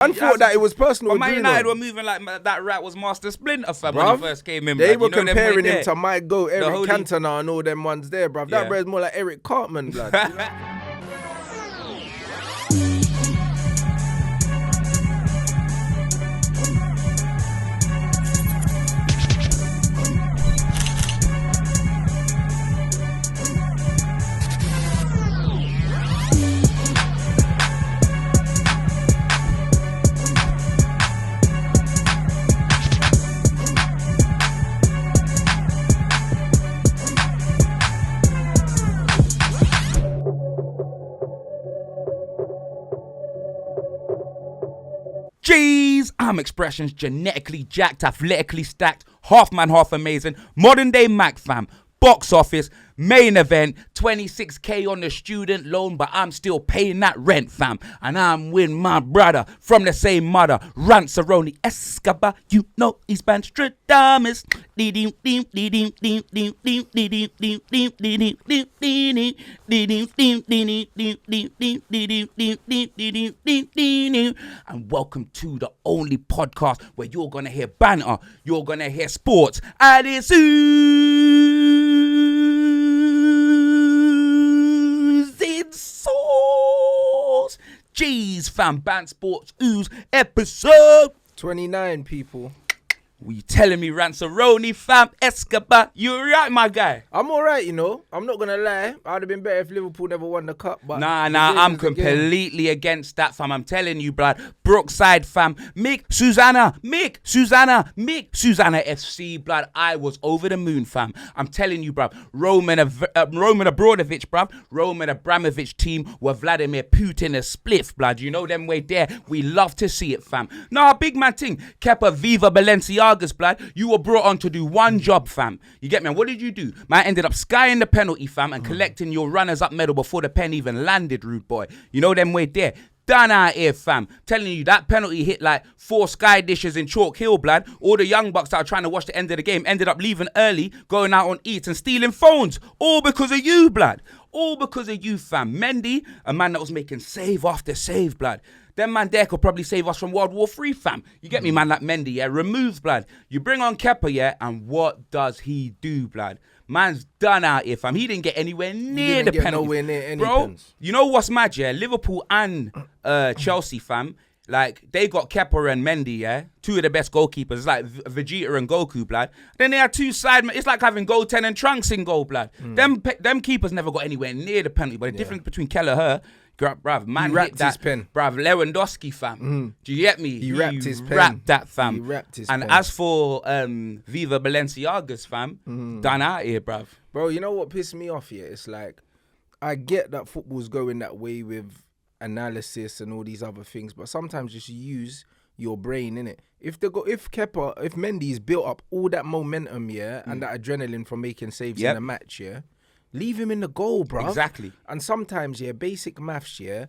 I thought that it was personal. But Man United were moving like that rat was Master Splinter, fam, bruv, when he first came in. They blood. were You know comparing him to my goat, Eric holy... Cantona and all them ones there, bruv. That brother's more like Eric Cartman, blood. You know? Jeez, I'm expressions genetically jacked, athletically stacked, half man, half amazing, modern day Mac fam, box office, main event, 26k on the student loan, but I'm still paying that rent, fam. And I'm with my brother from the same mother, Ranceroni Escobar. You know he's Banstradamus. And welcome to the only podcast where you're gonna hear banter, you're gonna hear sports, and it's Oozing sauce. Jeez, fam, Bants Sports Ooze episode 29 people. What you telling me, Ranceroni, fam, Escobar? You right, my guy? I'm alright, you know. I'm not gonna lie. I'd have been better if Liverpool never won the cup. But Nah, I'm completely against that, fam. I'm telling you, blood. Brookside, fam. Mick Susanna FC, blood. I was over the moon, fam. I'm telling you, bruv. Roman Abramovich, bruv. Roman Abramovich team were Vladimir Putin a spliff, blood. You know them way there. We love to see it, fam. Nah, big man thing. Kepa Viva Balenciaga. Blood, you were brought on to do one job, fam. You get me? And what did you do? Man, ended up skying the penalty, fam, and collecting your runners-up medal before the pen even landed, rude boy. You know them way there. Done out here, fam. Telling you, that penalty hit like 4 sky dishes in Chalk Hill, blood. All the young bucks that are trying to watch the end of the game ended up leaving early, going out on eats and stealing phones. All because of you, blood. All because of you, fam. Mendy, a man that was making save after save, blood. Them man there could probably save us from World War III, fam. You get me, man, like Mendy, yeah? Removes, blood. You bring on Kepa, yeah? And what does he do, blood? Man's done out here, fam. He didn't get anywhere near the penalty. Nowhere near any bro, pens. You know what's mad, yeah? Liverpool and Chelsea, fam. Like, they got Kepa and Mendy, yeah? 2 of the best goalkeepers. It's like Vegeta and Goku, blood. Then they had 2 side... It's like having Goten and Trunks in goal, blood. Them keepers never got anywhere near the penalty. But the difference between Kelleher... Bruv, man, he wrapped hit that, his pen. Bruv, Lewandowski, fam. Do you get me? He wrapped his pen. Wrapped that, fam. He wrapped his and pen. As for Viva Balenciagas, fam, done out here, bruv. Bro, you know what pissed me off here? It's like, I get that football's going that way with analysis and all these other things, but sometimes just use your brain, innit? If Mendy's built up all that momentum, yeah, and that adrenaline from making saves in a match, yeah, leave him in the goal, bruv. Exactly. And sometimes, yeah, basic maths, yeah,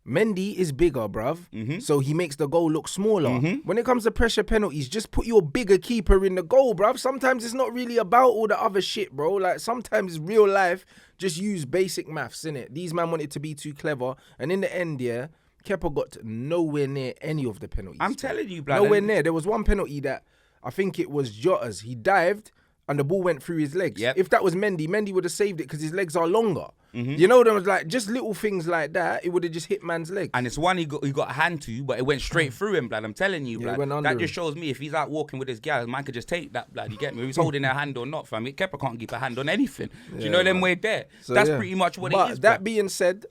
Mendy is bigger, bruv. So he makes the goal look smaller. When it comes to pressure penalties, just put your bigger keeper in the goal, bruv. Sometimes it's not really about all the other shit, bro. Like, sometimes real life, just use basic maths, innit? These man wanted to be too clever. And in the end, yeah, Kepa got nowhere near any of the penalties. I'm telling you, blood. Nowhere near. There was one penalty that, I think it was Jota's. He dived, and the ball went through his legs. Yep. If that was Mendy would have saved it because his legs are longer. You know, there was like just little things like that. It would have just hit man's legs. And it's one he got a hand to, but it went straight through him, blood. I'm telling you, blood. That just shows me if he's out walking with his gal, man could just take that, blood. You get me? If he's holding a hand or not, fam. Kepa can't keep a hand on anything. Do you know them way there? So, that's pretty much what it is. But that being said,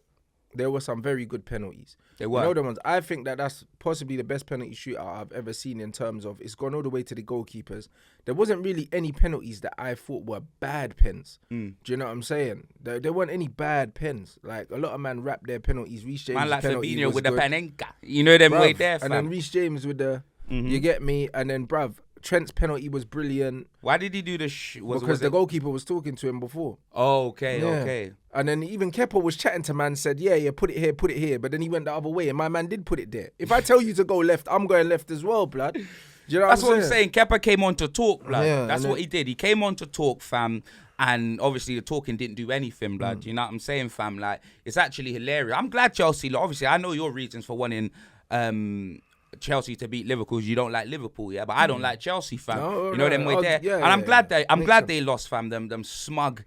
there were some very good penalties. They were. You know the ones. I think that's possibly the best penalty shootout I've ever seen in terms of it's gone all the way to the goalkeepers. There wasn't really any penalties that I thought were bad pens. Do you know what I'm saying? There weren't any bad pens. Like, a lot of man wrapped their penalties. Reece James' man like penalty Fabinho was with good. the panenka. You know them way there, fam. And then Reece James with the... You get me? And then, bruv, Trent's penalty was brilliant. Why did he do the because the goalkeeper was talking to him before. Oh, okay. And then even Kepa was chatting to man, said, yeah, put it here. But then he went the other way, and my man did put it there. If I tell you to go left, I'm going left as well, blood. Do you know That's what I'm saying. Kepa came on to talk, blood. Yeah, that's what he did. He came on to talk, fam. And obviously the talking didn't do anything, blood. You know what I'm saying, fam? Like, it's actually hilarious. I'm glad Chelsea, like, obviously, I know your reasons for wanting Chelsea to beat Liverpool because you don't like Liverpool, yeah. But I don't like Chelsea, fam. You know them way there. Yeah, and I'm glad they lost, fam. Them smug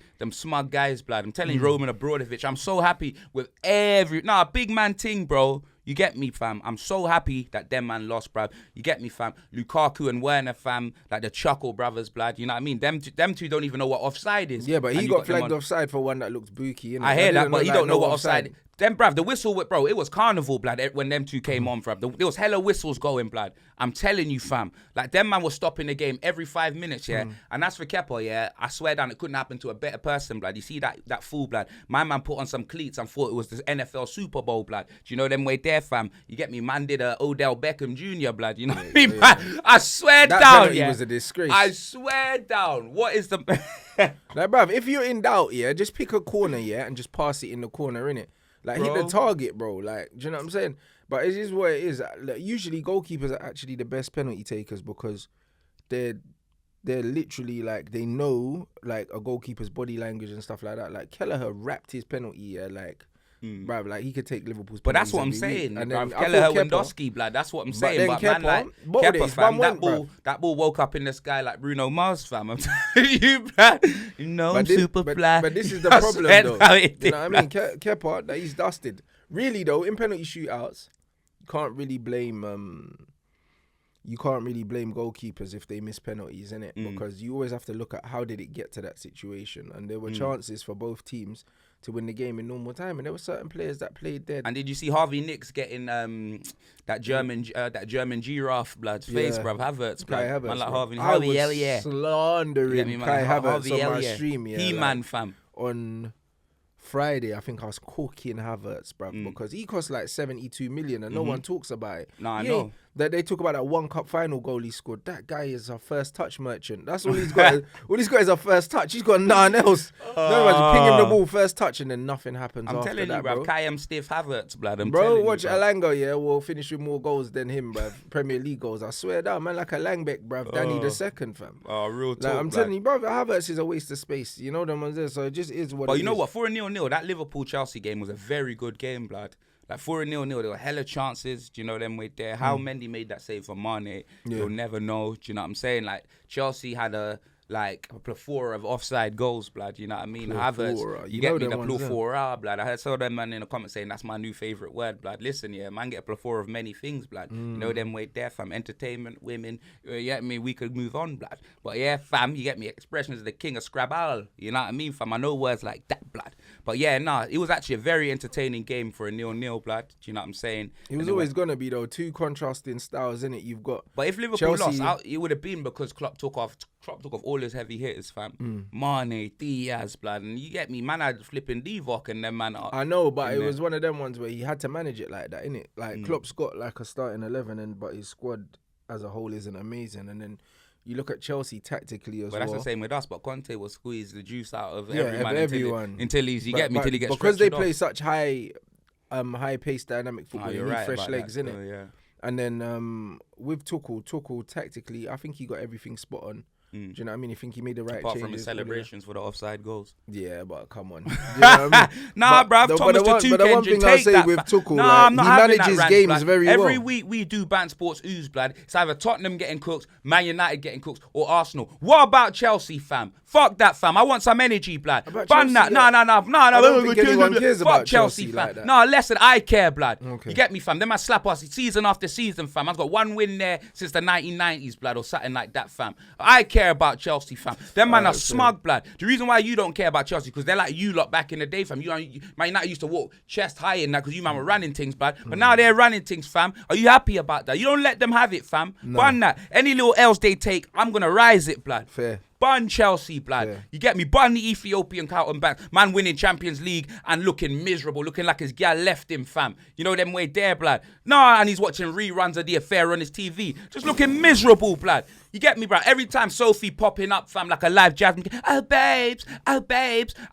guys, blood. I'm telling you, Roman Abramovich, I'm so happy with big man ting, bro. You get me, fam. I'm so happy that them man lost, bruv. You get me, fam. Lukaku and Werner, fam. Like the Chuckle brothers, blood. You know what I mean? Them two don't even know what offside is. Yeah, but he got flagged offside for one that looks booky. Innit? I hear that, but he don't know what offside is. Them, bruv, the whistle, bro, it was carnival, blood, when them two came on, bruv. There was hella whistles going, blood. I'm telling you, fam. Like, them man was stopping the game every 5 minutes, yeah? And as for Kepa, yeah, I swear down, it couldn't happen to a better person, blood. You see that fool, blood? My man put on some cleats and thought it was the NFL Super Bowl, blood. Do you know them way there, fam? You get me? Man did a Odell Beckham Jr., blood. You know what I mean, man? I swear that down, yeah. was a disgrace. I swear down. What is the... Like, bruv, if you're in doubt, yeah, just pick a corner, yeah, and just pass it in the corner, innit? Like, hit the target, bro. Like, do you know what I'm saying? But it is what it is. Like, usually, goalkeepers are actually the best penalty takers because they're literally, like, they know, like, a goalkeeper's body language and stuff like that. Like, Kelleher wrapped his penalty, yeah, like... Bruv, like he could take Liverpool's. But that's what I'm saying. And then Kelleher Wendowski, blood. That's what I'm saying. But man, like Kepa, fam, that ball woke up in the sky like Bruno Mars, fam. I'm telling you, bruv. You know, I'm super fly. But this is the problem, though. You know what I mean? Kepa, that he's dusted. Really, though, in penalty shootouts, you can't really blame goalkeepers if they miss penalties, innit? Because you always have to look at how did it get to that situation, and there were chances for both teams to win the game in normal time, and there were certain players that played dead. And did you see Harvey Nicks getting that German giraffe blood face, bruv? Havertz, blood. Man like Harvey, yeah. Slandering Kai Havertz on my stream, yeah. He-man, fam. On Friday, I think I was cooking Havertz, bruv, because he cost like 72 million and no one talks about it. No, I know. That they talk about that one cup final goal he scored. That guy is a first touch merchant. That's all he's got. All he's got is a first touch. He's got nothing else. No one's ping him the ball first touch and then nothing happens. I'm telling you, bruv. Kayam Stiff Havertz, blood. Watch Alanga, yeah, will finish with more goals than him, bruv. Premier League goals. I swear down, man, like a Langbeck, bruv. Danny the second, fam. Oh, real talk. Like, I'm telling you, bruv, Havertz is a waste of space. You know them ones there, so it just is what. But you know what? For a 0-0, that Liverpool-Chelsea game was a very good game, blood. Like, for a 0-0, there were hella chances. Do you know them way there? How Mendy made that save for Mane, you'll never know. Do you know what I'm saying? Like, Chelsea had a plethora of offside goals, blood. You know what I mean? Havertz, you get me, the plethora, blood. I heard some of them man in the comments saying that's my new favourite word, blood. Listen, yeah, man, get a plethora of many things, blood. You know them way there, fam. Entertainment, women, you get me? We could move on, blood. But yeah, fam, you get me? Expressions of the king of Scrabble. You know what I mean, fam? I know words like that, blood. But yeah, it was actually a very entertaining game for a 0-0, blood. Do you know what I'm saying? It was always going to be, though, two contrasting styles, innit? You've got... But if Liverpool lost, it would have been because Klopp took off all his heavy hitters, fam. Mane, Diaz, blood. And you get me? Man had flipping Divock and them, man. I know, but it was one of them ones where he had to manage it like that, innit? Like, Klopp's got like a starting 11, but his squad as a whole isn't amazing. And then you look at Chelsea tactically as well. But that's the same with us. But Conte will squeeze the juice out of everyone until he gets because they play such high paced dynamic football. You need fresh legs, innit? Yeah. And then with Tuchel tactically, I think he got everything spot on. Do you know what I mean? You think he made the right Apart changes? from the celebrations for the offside goals. Yeah, but come on. You know what I mean? Nah, bruv. Thomas the Two-Ken, the one thing I'll say with Tuchel, he manages games very well. Every week we do BANTS SPORTS OOZ, blood. It's either Tottenham getting cooked, Man United getting cooked, or Arsenal. What about Chelsea, fam? Fuck that, fam. I want some energy, blood. Bun that. No. I don't think anyone cares about Chelsea, fam. Like that. No, listen, I care, blood. Okay. You get me, fam? Them man slap us season after season, fam. I've got one win there since the 1990s, blood, or something like that, fam. I care about Chelsea, fam. Them man are smug, blood. The reason why you don't care about Chelsea because they're like you lot back in the day, fam. Man United used to walk chest high in that because you man were running things, blood. But now they're running things, fam. Are you happy about that? You don't let them have it, fam. No. Bun that. Any little else they take, I'm gonna rise it, blood. Fair. Bun Chelsea, blood. Yeah. You get me? Bun the Ethiopian Carlton Bank. Man winning Champions League and looking miserable, looking like his gal left him, fam. You know them way there, blood. Nah, and he's watching reruns of The Affair on his TV. Just looking miserable, blood. You get me, bro? Every time Sophie popping up, fam, like a live Jasmine. Oh, babes.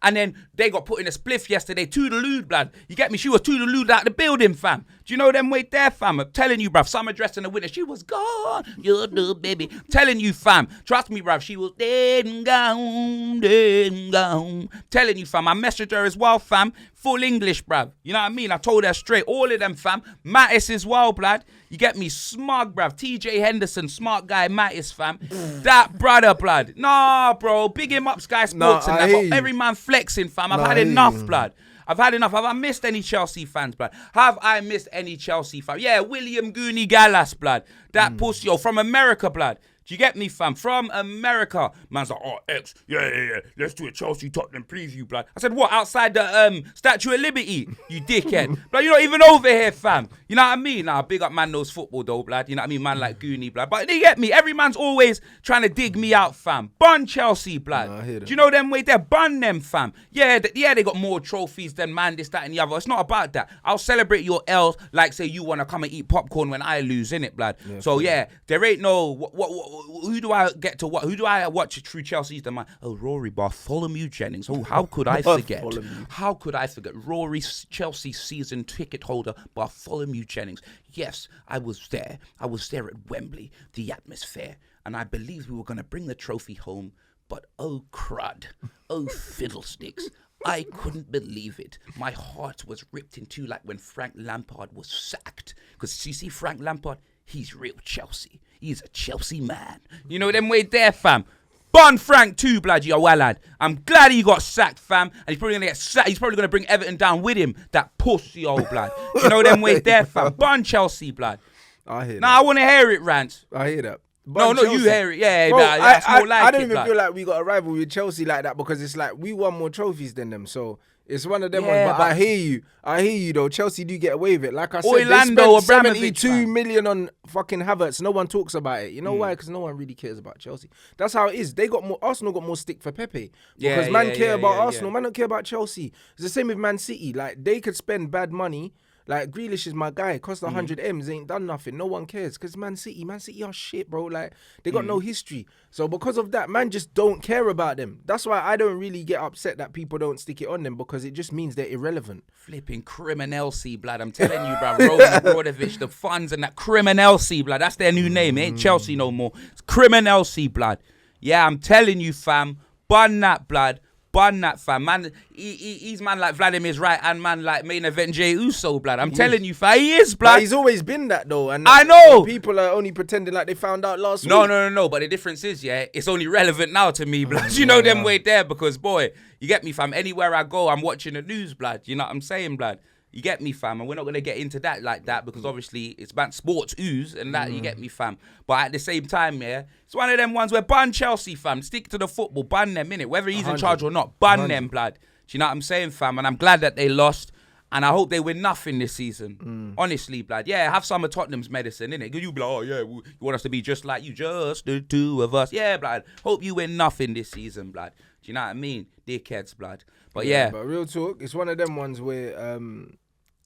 And then they got put in a spliff yesterday. Toodaloo, blood. You get me? She was toodalooed out the building, fam. Do you know them way there, fam? I'm telling you, bruv. Summer dressed in the winter. She was gone. You do, baby. I'm telling you, fam. Trust me, bruv. She was dead and gone, dead and gone. Telling you, fam. I messaged her as well, fam. Full English, bruv. You know what I mean? I told her straight. All of them, fam. Mattis as well, blood. You get me? Smug, bruv. TJ Henderson, smart guy, Mattis, fam. That brother, blood. Nah, bro. Big him up, Sky Sports. Nah, and that. But every man flexing, fam. I've had enough, blood. I've had enough. Have I missed any Chelsea fans, blood? Have I missed any Chelsea fans? Yeah, William Goonie Gallas, blood. That pussy, from America, blood. Do you get me, fam? From America. Man's like, oh, X, yeah. Let's do a Chelsea Tottenham preview, blood. I said, what, outside the Statue of Liberty? You dickhead. Blood, you're not even over here, fam. You know what I mean? Nah, big up man knows football, though, blood. You know what I mean? Man like Goonie, blood. But you get me? Every man's always trying to dig me out, fam. Bun Chelsea, blood. Nah, I hear that. Do you know them way there? Bun them, fam. Yeah, they got more trophies than man, this, that, and the other. It's not about that. I'll celebrate your L's like, say, you want to come and eat popcorn when I lose, innit, blood? Yeah, so, yeah, there ain't no... Who do I get to what? Who do I watch through Chelsea's the man? Oh, Rory Bartholomew Jennings. Oh, how could I forget? How could I forget? Rory, Chelsea season ticket holder Bartholomew Jennings. Yes, I was there. I was there at Wembley, the atmosphere, and I believed we were going to bring the trophy home. But oh crud, oh fiddlesticks. I couldn't believe it. My heart was ripped in two like when Frank Lampard was sacked. Because you see Frank Lampard, he's real Chelsea. He's a Chelsea man. You know them way there, fam. Bun Frank too, blood, you well lad. I'm glad he got sacked, fam. And he's probably gonna get sacked. He's probably gonna bring Everton down with him. That pussy old blood. You know them way there, fam. Bun Chelsea, blood. I hear that. Nah, I wanna hear it, Rant. I hear that. No, Chelsea. You hear it. Yeah, Bro, that's more like I don't it, even blood. feel like we got a rival with Chelsea like that because it's like we won more trophies than them. So it's one of them Yeah, ones. But I hear you though. Chelsea do get away with it. Like I said, Orlando they spent Abramovich, 72 man. million on fucking Havertz. No one talks about it. You know why? Because no one really cares about Chelsea. That's how it is. Arsenal got more stick for Pepe. Because man care about Arsenal. Man don't care about Chelsea. It's the same with Man City. Like they could spend bad money. Like Grealish is my guy. Cost 100 M's, ain't done nothing. No one cares because Man City are shit, bro. Like they got no history. So because of that, man just don't care about them. That's why I don't really get upset that people don't stick it on them because it just means they're irrelevant. Flipping criminalcy, blood. I'm telling you, bro. Roman Abramovich, the funds and that criminalcy, blood. That's their new name. It ain't Chelsea no more. It's criminalcy, blood. Yeah, I'm telling you, fam. Bun that, blood. Bun that, fam. Man, he's man like Vladimir's right and man like main event Jey Uso, blood. I'm telling you, fam. He is, blood. But he's always been that, though. And I know. People are only pretending like they found out last week. No. But the difference is, yeah, it's only relevant now to me, blood. You know them way there because, boy, you get me, fam. Anywhere I go, I'm watching the news, blood. You know what I'm saying, blood? You get me, fam, and we're not going to get into that like that because obviously it's BANTS SPORTS OOZ and that, you get me, fam. But at the same time, yeah, it's one of them ones where bun Chelsea, fam. Stick to the football, bun them, innit? Whether he's in charge or not, bun them, blood. Do you know what I'm saying, fam? And I'm glad that they lost, and I hope they win nothing this season. Honestly, blood. Yeah, have some of Tottenham's medicine, innit? You be like, oh, yeah, you want us to be just like you, just the two of us. Yeah, blood. Hope you win nothing this season, blood. Do you know what I mean? Dickheads, blood. But yeah. But real talk, it's one of them ones where...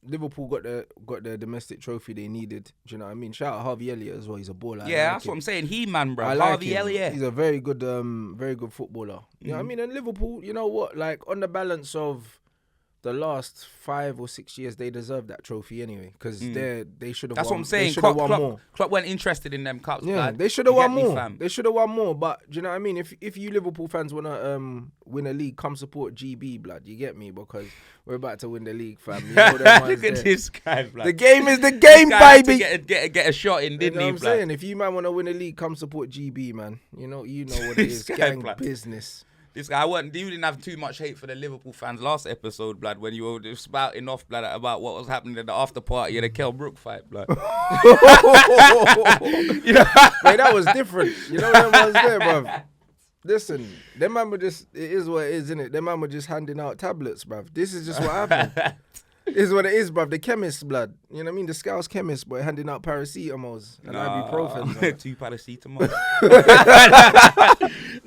Liverpool got the domestic trophy they needed. Do you know what I mean? Shout out Harvey Elliott as well. He's a baller. Yeah, that's what I'm saying. Man, bro. I like Harvey him. Elliott. He's a very good footballer. You know what I mean? And Liverpool, you know what? Like on the balance of the last 5 or 6 years, they deserve that trophy anyway because they should have. That's won. what I'm saying. They should have won more. Klopp weren't interested in them cups. Yeah, blood. they should have won me, more. fam? They should have won more. But do you know what I mean? If you Liverpool fans wanna win a league, come support GB, blood. You get me? Because we're about to win the league, fam. You know them ones Look at there. this guy, blood. The game is the game, baby. Get a shot in, You didn't know he, what I'm blood? saying? If you man want to win a league, come support GB, man. You know what it is. This guy, Gang blood. business. This guy, you didn't have too much hate for the Liverpool fans last episode, blood, when you were spouting off, blood, about what was happening in the after party of the Kell Brook fight, blood. You know, man, that was different. You know what was there, bruv? Listen, them man were just, it is what it is, innit? Them man were just handing out tablets, bruv. This is just what happened. This is what it is, bruv. The chemist, blood. You know what I mean? The Scouse chemist, boy, handing out paracetamols and ibuprofen. 2 paracetamol.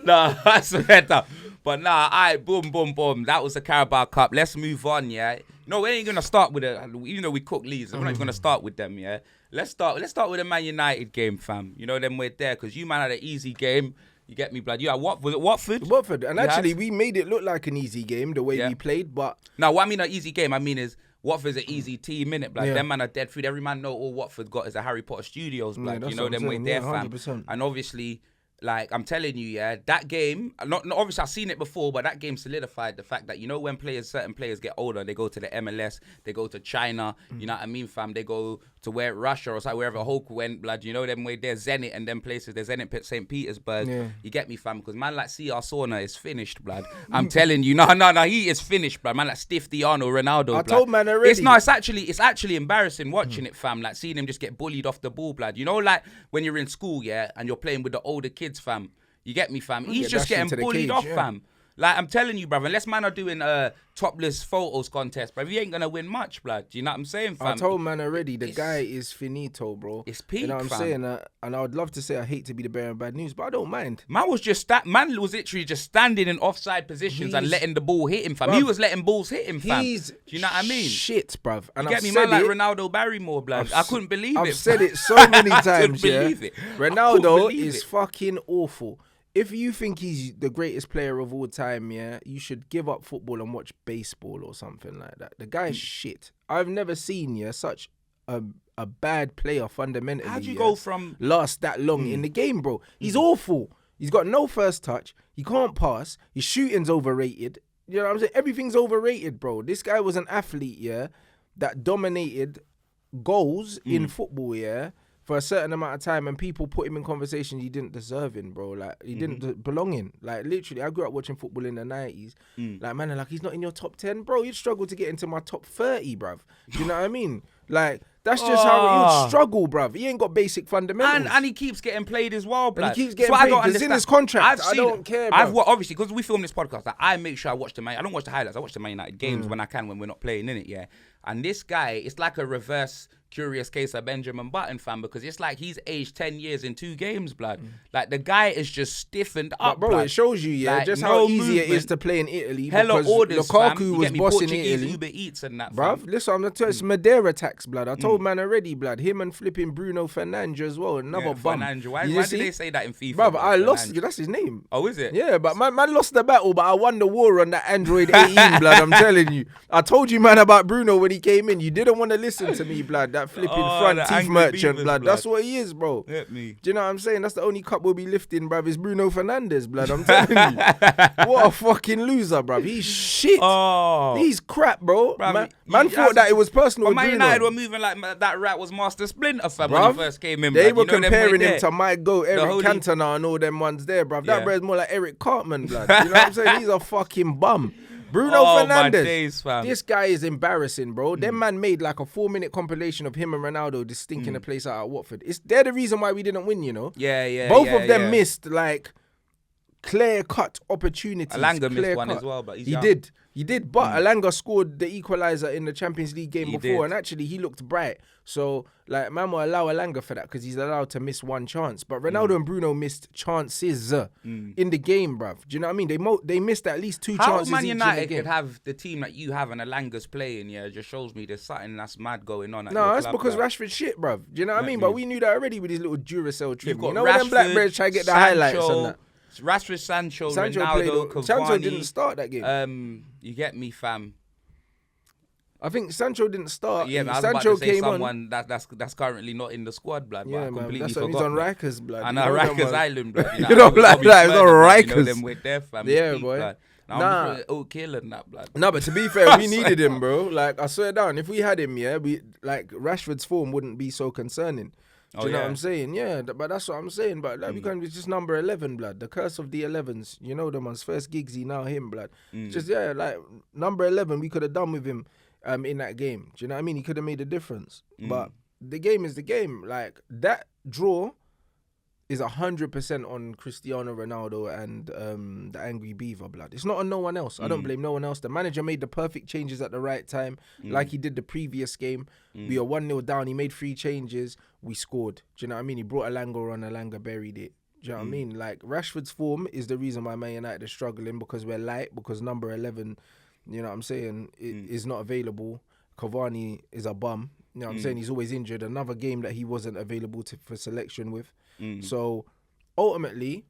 Nah, that's better. But nah, alright, boom. That was the Carabao Cup. Let's move on, yeah. No, we ain't gonna start with it. Even though we cook Leeds, we're not even gonna start with them, yeah. Let's start with the Man United game, fam. You know them we're there because you man had an easy game. You get me, blood. You had was it Watford? Watford, and actually we made it look like an easy game the way we played, but now what I mean an easy game, I mean is Watford's an easy team, innit, blood? Yeah. Them man are dead food. Every man know all Watford got is a Harry Potter Studios, blood. that's You know what I'm them way saying. there, Yeah, fam. 100%. And obviously, like, I'm telling you, yeah, that game, not obviously I've seen it before, but that game solidified the fact that, you know, when certain players get older, they go to the MLS, they go to China, you know what I mean, fam? They go to Russia or wherever Hulk went, blood, you know, them way there, Zenit and them places, there's Zenit, St. Petersburg. Yeah. You get me, fam? Because man like CR7 is finished, blood. I'm telling you, no, he is finished, blood. Man like Stiff Diano, Ronaldo, blood. told man already. It's actually embarrassing watching it, fam. Like seeing him just get bullied off the ball, blood. You know, like when you're in school, yeah, and you're playing with the older kids, fam. You get me, fam? He's just getting bullied off, fam. Like, I'm telling you, brother, unless man are doing topless photos contest, bro, he ain't going to win much, blood. Do you know what I'm saying, fam? I told man already, the guy is finito, bro. It's peak, you know what I'm fam. saying? And I would love to say I hate to be the bearer of bad news, but I don't mind. Man was literally just standing in offside positions and letting the ball hit him, fam. He was letting balls hit him, fam. Do you know what I mean? Shit, bruv. And You get me, man, like Ronaldo Barrymore, blood. I couldn't believe it. I've said it so many times, yeah. Believe it. Ronaldo is fucking awful. If you think he's the greatest player of all time, yeah, you should give up football and watch baseball or something like that. The guy's shit. I've never seen, such a bad player fundamentally. How'd you go from... last that long in the game, bro? He's awful. He's got no first touch. He can't pass. His shooting's overrated. You know what I'm saying? Everything's overrated, bro. This guy was an athlete, that dominated goals in football, for a certain amount of time, and people put him in conversations he didn't deserve in, bro. Like, he didn't belong in. Like, literally, I grew up watching football in the 90s. Like, man, like, he's not in your top 10. Bro, you'd struggle to get into my top 30, bruv. Do you know what I mean? Like, that's just how you'd struggle, bruv. He ain't got basic fundamentals. And he keeps getting played as well, bruv. And he keeps getting played. It's in his contract. I don't care, bruv. Obviously, because we film this podcast, like, I make sure I watch I don't watch the highlights. I watch the Man United games when I can, when we're not playing in it, yeah. And this guy, it's like a reverse curious case of Benjamin Button, fam, because it's like he's aged 10 years in 2 games, blood. Like, the guy is just stiffened up, but bro, blood. it shows you, like, just no how easy movement. it is to play in Italy. Hella because orders, Lukaku fam. was bossing Portuguese Italy. Uber Eats and that, Bruv, fam. listen, I'm telling you, it's Madeira tax, blood. I told man already, blood. Him and flipping Bruno Fernandes as well. Another bum. Fernandes. Why did they say that in FIFA? Bruv, I lost. That's his name. Oh, is it? Yeah, but man lost the battle, but I won the war on that Android 18, blood. I'm telling you. I told you, man, about Bruno when he came in. You didn't want to listen to me, blood. That flipping front teeth merchant, blood. That's what he is, bro. Hit me. Do you know what I'm saying? That's the only cup we'll be lifting, bruv, is Bruno Fernandes, blood. I'm telling you. What a fucking loser, bruv. He's shit. Oh. He's crap, bro. Bruv, Man thought that it was personal with Man Bruno. United were moving like that rat was Master Splinter, fam, Bruv, when he first came in. They bruv. were You know them comparing way him there. to my goat, Eric holy- Cantona and all them ones there, bruv. That Yeah. brother's more like Eric Cartman, blood. You know what I'm saying? He's a fucking bum. Bruno Oh, my Fernandes. days, fam. This guy is embarrassing, bro. Them man made like a 4-minute compilation of him and Ronaldo just stinking the place out at Watford. They're the reason why we didn't win, you know? Yeah. Both of them missed like clear-cut opportunities. Alanga missed one clear-cut. as well, but he's He young. did, but Alanga scored the equaliser in the Champions League game He before, did. and actually he looked bright. So, like, man will allow Alanga for that because he's allowed to miss one chance. But Ronaldo and Bruno missed chances in the game, bruv. Do you know what I mean? They missed at least 2 How chances Man each United in the game. could have the team that you have and Alanga's playing, it just shows me there's something that's mad going on. At No, your that's club, because bruv. Rashford's shit, bruv. Do you know what I mean? But we knew that already with his little Duracell trim. You've got You know when them Rashford, Blackbirds try to get the highlights and that. Rashford, Sancho Played. Ronaldo, Cavani. Sancho didn't start that game. You get me, fam. I think Sancho didn't start. Yeah, man, I was Sancho about to say came on. someone that's currently not in the squad, blood. Yeah, but I man. completely That's forgot. he's on man. Rikers, blood. I You know know them Rikers ones. Island, blood. You know, like that, it's on Rikers. You know them with their fam. Yeah, Deep, boy. blood. Now Nah. I'm Oak Hill and that, blood. No, but to be fair, we needed him, bro. Like, I swear down, if we had him, we Rashford's form wouldn't be so concerning. Do you know what I'm saying? Yeah, but that's what I'm saying. But like, we can't be just number 11, blood. The curse of the 11s. You know them ones. First Giggsy, now him, blood. Just, like, number 11, we could have done with him in that game. Do you know what I mean? He could have made a difference. But the game is the game. Like, that draw is 100% on Cristiano Ronaldo and the Angry Beaver, blood. It's not on no one else. I don't blame no one else. The manager made the perfect changes at the right time, like he did the previous game. We were 1-0 down. He made 3 changes. We scored. Do you know what I mean? He brought Alanga on. Alanga buried it. Do you know what I mean? Like, Rashford's form is the reason why Man United are struggling, because we're light, because number 11, you know what I'm saying, is not available. Cavani is a bum. You know what I'm saying? He's always injured. Another game that he wasn't available for selection with. So ultimately,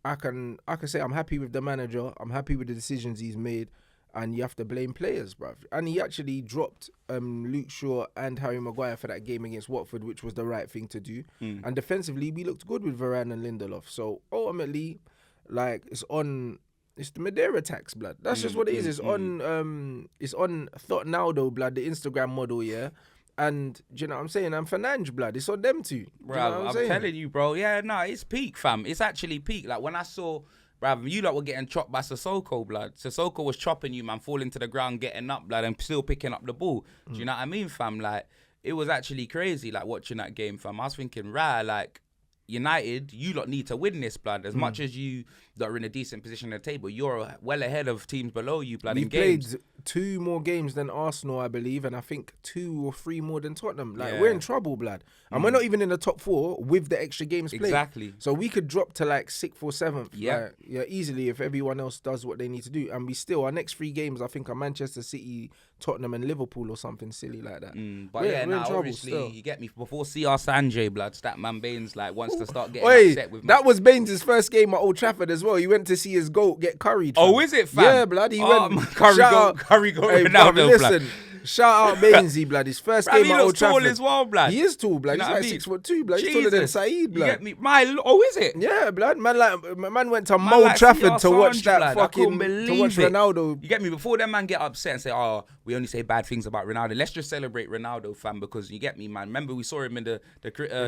I can say I'm happy with the manager. I'm happy with the decisions he's made. And you have to blame players, bruv. And he actually dropped Luke Shaw and Harry Maguire for that game against Watford, which was the right thing to do. And defensively, we looked good with Varane and Lindelof. So ultimately, like, it's the Madeira tax, blood. That's just what it is. It's on Thotnaldo, blood, the Instagram model, yeah. And do you know what I'm saying? And Fernandes, blood. It's on them two. Bro, I'm telling you, bro. Yeah, no, it's peak, fam. It's actually peak. Like, when I saw... Bruv, you lot were getting chopped by Sissoko, blood. Sissoko was chopping you, man, falling to the ground, getting up, blood, and still picking up the ball. Do you know what I mean, fam? Like, it was actually crazy, like, watching that game, fam. I was thinking, like, United, you lot need to win this, blood. As much as you that are in a decent position at the table, you're well ahead of teams below you, blood, in games. We played 2 more games than Arsenal, I believe, and I think 2 or 3 more than Tottenham. Like, we're in trouble, blood. And we're not even in the top 4 with the extra games played. Exactly. So we could drop to like 6th or 7th. Yeah. Like, easily if everyone else does what they need to do. And we still, our next 3 games, I think, are Manchester City, Tottenham and Liverpool or something silly like that. But obviously, you get me. Before CR7, blood, that man Baines like wants to start getting upset with me. That was Baines' first game at Old Trafford as well. He went to see his goat get curried. Oh, is it, fam? Yeah, blood. He went curry goat, hey, Ronaldo, listen, shout out Bainesy, blood. His first game at Old Trafford. He looks tall as well, blood. He is tall, blood. You He's like 6'2", blood. He's taller than Saeed, blood. You get me? Is it? Yeah, blood. Man went to Old Trafford to watch that fucking, to watch Ronaldo. You get me? Before that man get upset and say, oh, we only say bad things about Ronaldo. Let's just celebrate Ronaldo, fam, because you get me, man. Remember we saw him in the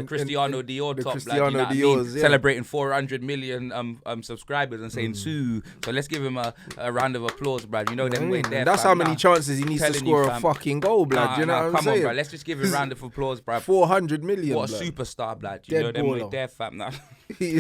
Cristiano Dior top, Cristiano blood, you know Dior's, what I mean? yeah. Celebrating 400 million subscribers and saying Sue. So let's give him a round of applause, bruv. You know them way there. That's fam. how many chances he needs to score a fucking goal, blood. You know what I'm come saying? on, bro. Let's just give him a round of applause, bruv. 400 million. What a blood. superstar, blood. You know them way there, fam. Now.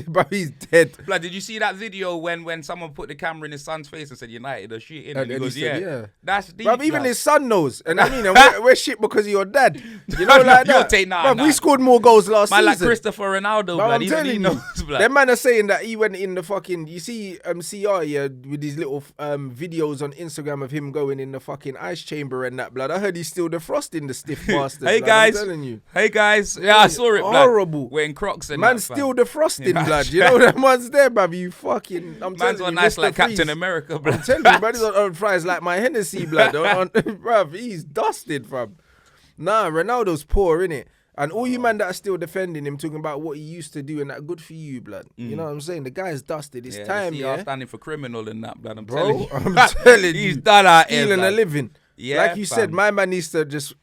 Bro, he's dead. Blood, did you see that video when someone put the camera in his son's face and said United are shit? And he goes, yeah. That's deep. Bruv, even his son knows. And I mean, we're shit because of your dad. You know, like that. Bruv, we scored more goals last season. Like Christopher Ronaldo, blood. I'm telling you, them man are saying that he went in the fucking, you see CR, yeah, with these little videos on Instagram of him going in the fucking ice chamber and that, blood. I heard he's still defrosting the stiff bastard. Hey, blood, guys. I'm telling you. Hey, guys. Yeah, I saw it, blood. Horrible. Wearing Crocs and man's that, still defrosting, blood. You know that man's there, bruv. You fucking, I'm man's telling you. Man's nice Mr. like Freeze. Captain America, blood. I'm telling you, man, he's on fries like my Hennessy, blood. Bruv, he's dusted, bruv. Nah, Ronaldo's poor, innit? And all you man that are still defending him, talking about what he used to do and that, good for you, blood. You know what I'm saying? The guy's dusted. It's time, yeah. standing for criminal and that, blood. I'm bro, telling you. I'm telling you. He's done out here, stealing a living. Yeah, like you said, my man needs to just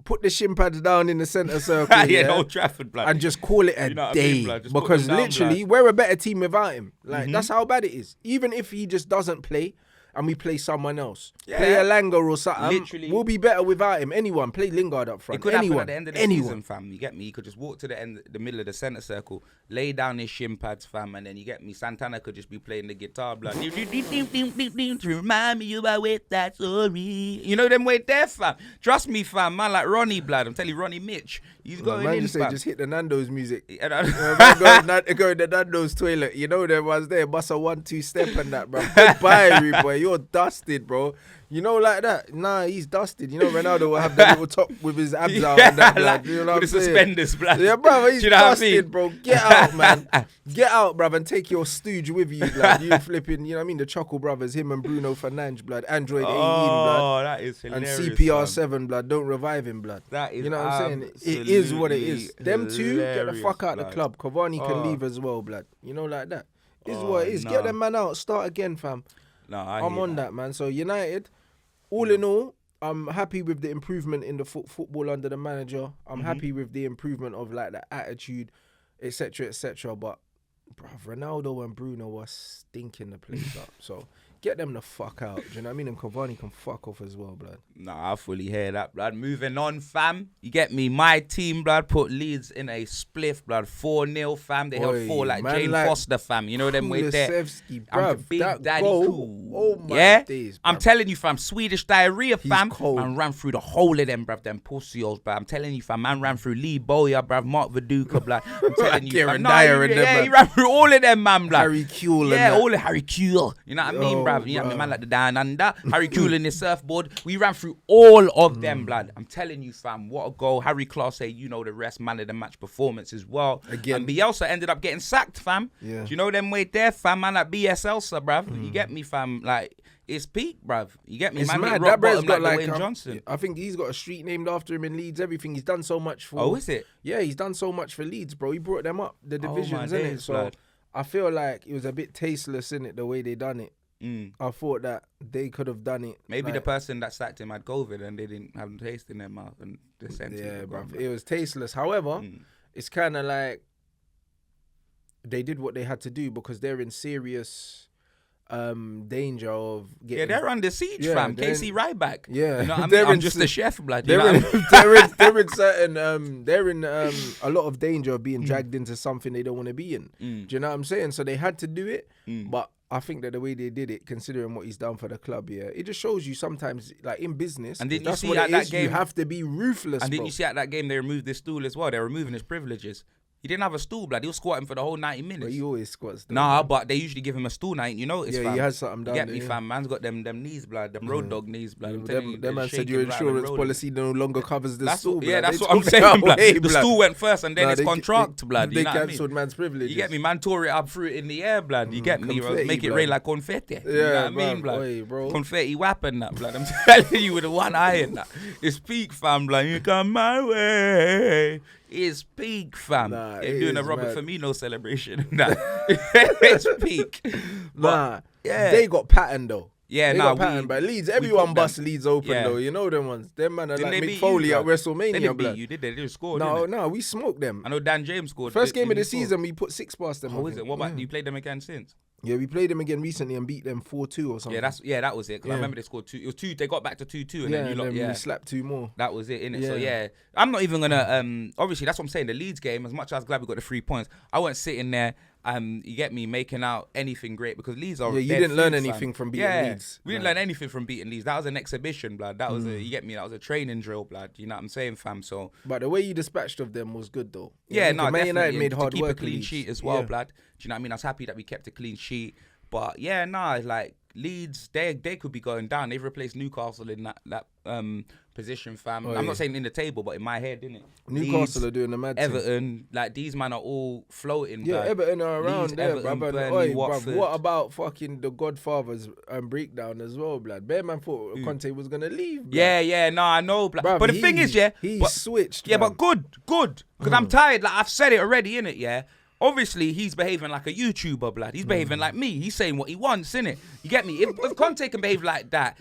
put the shin pads down in the centre circle, yeah, Old Trafford, blood. And just call it a day. I mean, because literally, we're a better team without him. Like, that's how bad it is. Even if he just doesn't play, and we play someone else. Yeah. Play a Langer or something. Literally. We'll be better without him. Anyone. Play Lingard up front. It could happen at the end of the season, fam. You get me? He could just walk to the middle of the centre circle, lay down his shin pads, fam, and then you get me? Santana could just be playing the guitar, blood. To remind me about with that story. You know them way there, fam. Trust me, fam. Man like Ronnie, blood. I'm telling you, Ronnie Mitch. He's going in, just fam. Just hit the Nando's music. Go in the Nando's toilet. You know there was there. Bust a 1-2 step and that, bro. Goodbye, rude boy. You're dusted, bro. You know, like that. Nah, he's dusted. You know, Ronaldo will have that little top with his abs out and that, blood. You know what I'm saying? Suspenders, blood. Yeah, bro, he's dusted, bro. Get out, man. Get out, bruv, and take your stooge with you, blood. You flipping, you know what I mean? The Chuckle Brothers, him and Bruno Fernandes, blood. Android 18, blood. Oh, that is hilarious. And CPR7, blood. Don't revive him, blood. That is, you know what I'm saying? It is what it is. Them two, get the fuck out the club. Cavani can leave as well, blood. You know, like that. Is what it is. Get them man out. Start again, fam. No, I'm on that, man. So United, all in all, I'm happy with the improvement in the football under the manager. I'm happy with the improvement of like the attitude, etc., etc. But, bruv, Ronaldo and Bruno are stinking the place up. So get them the fuck out. Do you know what I mean? And Cavani can fuck off as well, blood. Nah, I fully hear that, blood. Moving on, fam. You get me? My team, blood, put Leeds in a spliff, blood. 4-0, fam. They held 4 like Jane Foster, fam. You know them way there. I'm Big Daddy Cool. Oh my days, bruv. I'm telling you, fam. Swedish diarrhea, fam. Cold. Man ran through the whole of them, bruv. Them pussios, bruv. I'm telling you, fam. Man ran through Lee Bowyer, bruv. Mark Viduka, blood. I'm telling you, fam. Dyer and them, he ran through all of them, man, blood. Harry Kuehl, yeah, all of Harry Kuehl. You know what I mean, bruv? bruv. You know what I mean? Man like the down under. Harry Kewell in his surfboard. We ran through all of them, blood. I'm telling you, fam, what a goal. Harry Clase, you know the rest, man of the match performance as well. Again. And Bielsa ended up getting sacked, fam. Yeah. Do you know them way there, fam? Man like BSLsa, bruv. You get me, fam? Like, it's peak, bruv. You get me? It's man, mad. rock That bro's bottom got like like Dwayne Johnson. I think he's got a street named after him in Leeds. Everything he's done so much for. Oh, is it? Yeah, he's done so much for Leeds, bro. He brought them up the divisions, my innit? days, So blood. I feel like it was a bit tasteless, innit, the way they done it. I thought that they could have done it. Maybe like, the person that sacked him had COVID and they didn't have taste in their mouth and they sent him. Yeah, bro. It was tasteless. However, it's kind of like they did what they had to do because they're in serious danger of getting. Yeah, they're under siege, fam. Casey Ryback. Yeah, you know what I they're mean? I'm in just se- a chef, blood. They're You know in, what I mean? they're in certain they're in a lot of danger of being dragged into something they don't want to be in. Do you know what I'm saying? So they had to do it, but I think that the way they did it, considering what he's done for the club, yeah, it just shows you sometimes, like in business, And didn't you that's see what at it that is, game- you have to be ruthless, And bro. didn't you see at that game they removed his stool as well? They're removing his privileges. He didn't have a stool, blood. He was squatting for the whole 90 minutes. But he always squats. though, Nah, man. but they usually give him a stool now. You notice, Yeah, fam? he has something You down get there, me, yeah. fam? Man's got them knees, blood. Them road dog knees, blood. I'm telling you, That man they're said your shaking, rattling, insurance rolling. policy no longer covers the That's stool. what, yeah, blood. that's They what I'm took saying, that blood. away, The blood. stool went first and then Nah, it's contract, blood. They You know what I mean? cancelled man's privileges. You get me? Man tore it up, threw it in the air, blood. You get me? confetti, Make it blood. rain like confetti. You know Yeah, what I mean, man. blood? Oi, bro. Confetti whapping that, blood. I'm telling you with the one eye in that. It's peak, fam, blood. You come my way. It's peak, fam. Nah, They're it doing a is Robert mad. Firmino celebration. Nah. It's peak. Nah, yeah. they got pattern though. Yeah, they nah, got pattern, we- but Leeds, we everyone put busts them. Leeds open Yeah. though. You know them ones. Them man are Didn't like they Mick beat Foley you, at blood? WrestleMania, They didn't beat blood. you, did they? They just scored, No, didn't they? no, we smoked them. I know Dan James scored. First game of Didn't the he score? season, we put 6 past them. Oh, I is it? think. What about, Yeah. you played them again since? Yeah, we played them again recently and beat them 4-2 or something. That was it. 'Cause I Yeah. remember they scored 2. It was 2. They got back to 2-2 and Yeah, then you and lot, then yeah. we slapped 2 more. That was it, innit? So, Yeah. yeah. I'm not even going to, obviously, that's what I'm saying. The Leeds game, as much as I was glad we got the 3 points, I wasn't sitting there, you get me, making out anything great because Leeds are. Yeah, you they're didn't learn fools, anything fam. from beating Yeah, Leeds. we didn't Like- learn anything from beating Leeds. That was an exhibition, blood. That was you get me, that was a training drill, blood. You know what I'm saying, fam? So, But the way you dispatched of them was good though. You yeah, know, no, 'cause Man definitely. United made to hard keep work a of clean Leeds. sheet as well, Yeah. blood. Do you know what I mean? I was happy that we kept a clean sheet. But yeah, nah, like Leeds, they could be going down. They've replaced Newcastle in that position, fam. Oh, I'm yeah. not saying in the table, but in my head, innit? Newcastle are doing the mad thing. Everton, like these men are all floating. Yeah, blood. Everton are around Leeds, there, Everton, bruv. And, Burnley, bruv, Watford. what about fucking the Godfather's breakdown as well, blood? Bear man thought Conte was gonna leave. Blood. Yeah, no, I know, blood. Bruv, But the thing is, yeah, he but- switched. Yeah, man. but good. Because I'm tired. Like, I've said it already, innit, yeah? Obviously, he's behaving like a YouTuber, blood. He's behaving like me. He's saying what he wants, innit? You get me? If Conte can behave like that,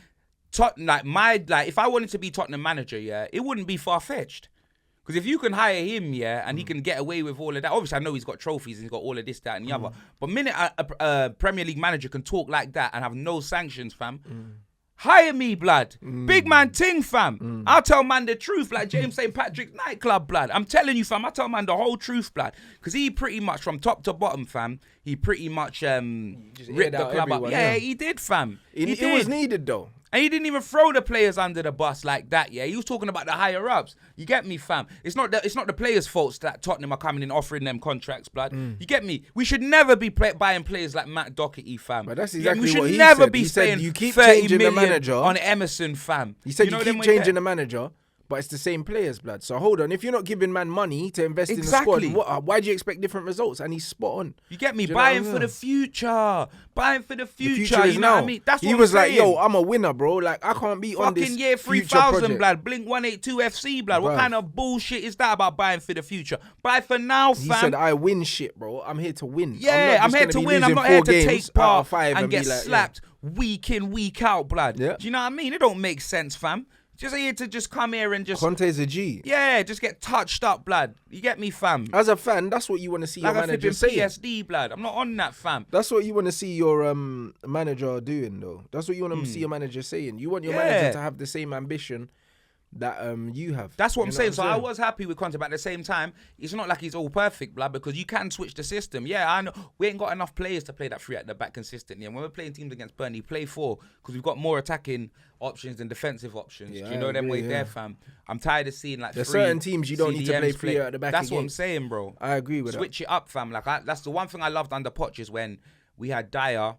if I wanted to be Tottenham manager, yeah, it wouldn't be far-fetched. Because if you can hire him, yeah, and he can get away with all of that, obviously I know he's got trophies and he's got all of this, that, and the other. But minute a Premier League manager can talk like that and have no sanctions, fam, hire me, blood. Big man ting, fam. I'll tell man the truth, like James St. Patrick's nightclub, blood. I'm telling you, fam, I tell man the whole truth, blood. Because he pretty much, from top to bottom, fam, he pretty much just ripped aired the out club up. everyone, Yeah, yeah. he did, fam. It did. was needed though. And he didn't even throw the players under the bus like that, yeah. He was talking about the higher ups. You get me, fam? It's not the players' faults that Tottenham are coming in offering them contracts, blood. You get me? We should never be buying players like Matt Doherty, fam. But that's You get me? exactly we should what he never said. be He said spending you keep 30 changing the million manager. on Emerson, fam. He said you know them keep way changing there? the manager, but it's the same players, blood. So hold on, if you're not giving man money to invest Exactly. in the squad, why do you expect different results? And he's spot on. You get me? Do you know what I Buying mean? for the future. Buying for the The future. is You know now. what I mean? That's he what was I'm like, saying. yo, I'm a winner, bro. Like, I can't be on this Fucking year future 3000, project. blood. Blink 182 FC, blood. What Bruv. kind of bullshit is that about buying for the future? Buy for now, He fam. said, I win shit, bro. I'm here to win. Yeah, I'm just here gonna to be win. I'm losing not here 4 to games take out of part 5 and get be like, slapped week in, week out, blood. Yeah. Do you know what I mean? It don't make sense, fam. Just here to just come here and just, Conte's a G. yeah, just get touched up, blood. You get me, fam? As a fan, that's what you want to see Like your a manager flipping saying. PSD, blood. I'm not on that, fam. That's what you want to see your manager doing, though. That's what you want to see your manager saying. You want your manager to have the same ambition that you have. That's what You I'm know saying. So I was happy with Conte, but at the same time, it's not like he's all perfect, blood, because you can switch the system. Yeah, I know we ain't got enough players to play that 3 at the back consistently. And when we're playing teams against Burnley, play 4 because we've got more attacking options than defensive options. Yeah, Do you know I them agree, way yeah. there, fam? I'm tired of seeing like There's 3 certain teams you don't need to play CDMs 3 at the back That's what I'm against. saying, bro. I agree with Switch it up, fam. Like that's the one thing I loved under Poch is when we had Dyer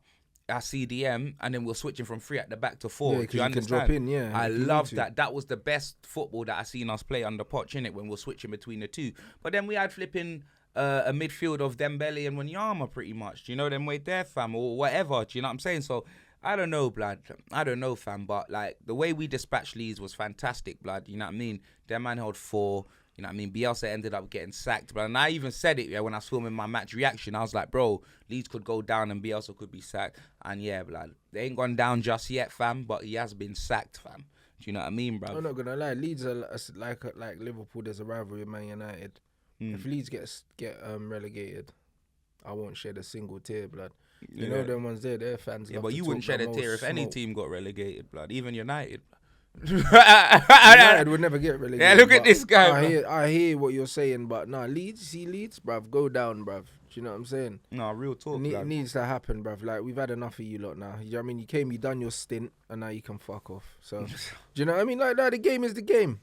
our CDM, and then we're switching from 3 at the back to 4. Yeah, Do you understand? can drop in, yeah. I love that. That was the best football that I seen us play under Poch, innit, when we're switching between the two. But then we had flipping a midfield of Dembele and Wanyama pretty much. Do you know them way there, fam, or whatever? Do you know what I'm saying? So I don't know, blood. I don't know, fam. But like the way we dispatched Leeds was fantastic, blood. You know what I mean? Their man held 4. You know what I mean? Bielsa ended up getting sacked. But and I even said it, yeah, when I was filming my match reaction. I was like, bro, Leeds could go down and Bielsa could be sacked. And yeah, blood, they ain't gone down just yet, fam. But he has been sacked, fam. Do you know what I mean, bro? I'm not gonna lie. Leeds are like Liverpool. There's a rivalry with Man United. If Leeds get relegated, I won't shed a single tear, blood. You know them ones there, their fans. Yeah, but you wouldn't shed a tear if any team got relegated, blood. Even United. United would never get relegated. Yeah, look at this guy. I hear what you're saying, but nah, Leeds, bruv, go down, bruv. Do you know what I'm saying? No, real talk. It needs to happen, bruv. Like, we've had enough of you lot now. You know what I mean? You came, you done your stint, and now you can fuck off. So, do you know what I mean? Like, the game is the game.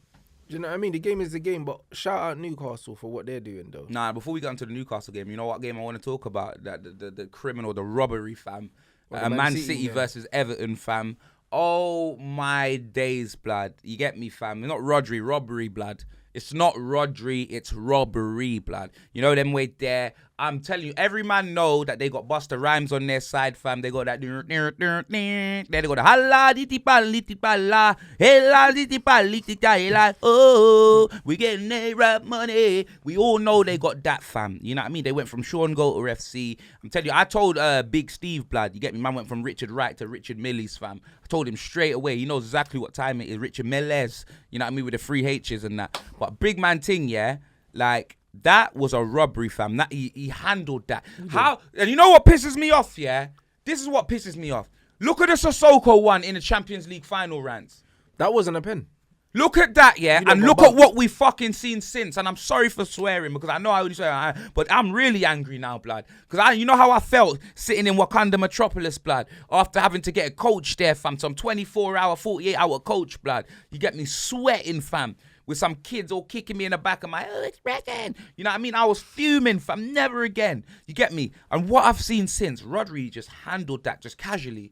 Do you know what I mean? The game is the game, but shout out Newcastle for what they're doing, though. Nah, before we get into the Newcastle game, you know what game I want to talk about? The criminal, the robbery, fam. Man City versus Everton, fam. Oh, my days, blood. You get me, fam? Not robbery, blood. It's not Rodri, it's robbery, blood. You know them way there. I'm telling you, every man know that they got Busta Rhymes on their side, fam. They got that. Then they got the hala litipala, hela litipala. Oh, we getting A-rap money. We all know they got that, fam. You know what I mean? They went from Sean Goater FC. I'm telling you, I told Big Steve, blood. You get me? Man went from Richard Wright to Richard Millies, fam. I told him straight away. He knows exactly what time it is. Richard Millers. You know what I mean? With the 3 H's and that. But big man thing, yeah, like. That was a robbery, fam. That he handled that. How? And you know what pisses me off, yeah? This is what pisses me off. Look at the Sissoko one in the Champions League final rants. That wasn't a pen. Look at that, yeah? And look at what we've fucking seen since. And I'm sorry for swearing because I know I only swear, but I'm really angry now, blood. Because you know how I felt sitting in Wakanda Metropolis, blood, after having to get a coach there, fam. Some 24-hour, 48-hour coach, blood. You get me sweating, fam. With some kids all kicking me in the back of my expression. You know what I mean? I was fuming, fam. Never again. You get me? And what I've seen since, Rodri just handled that just casually.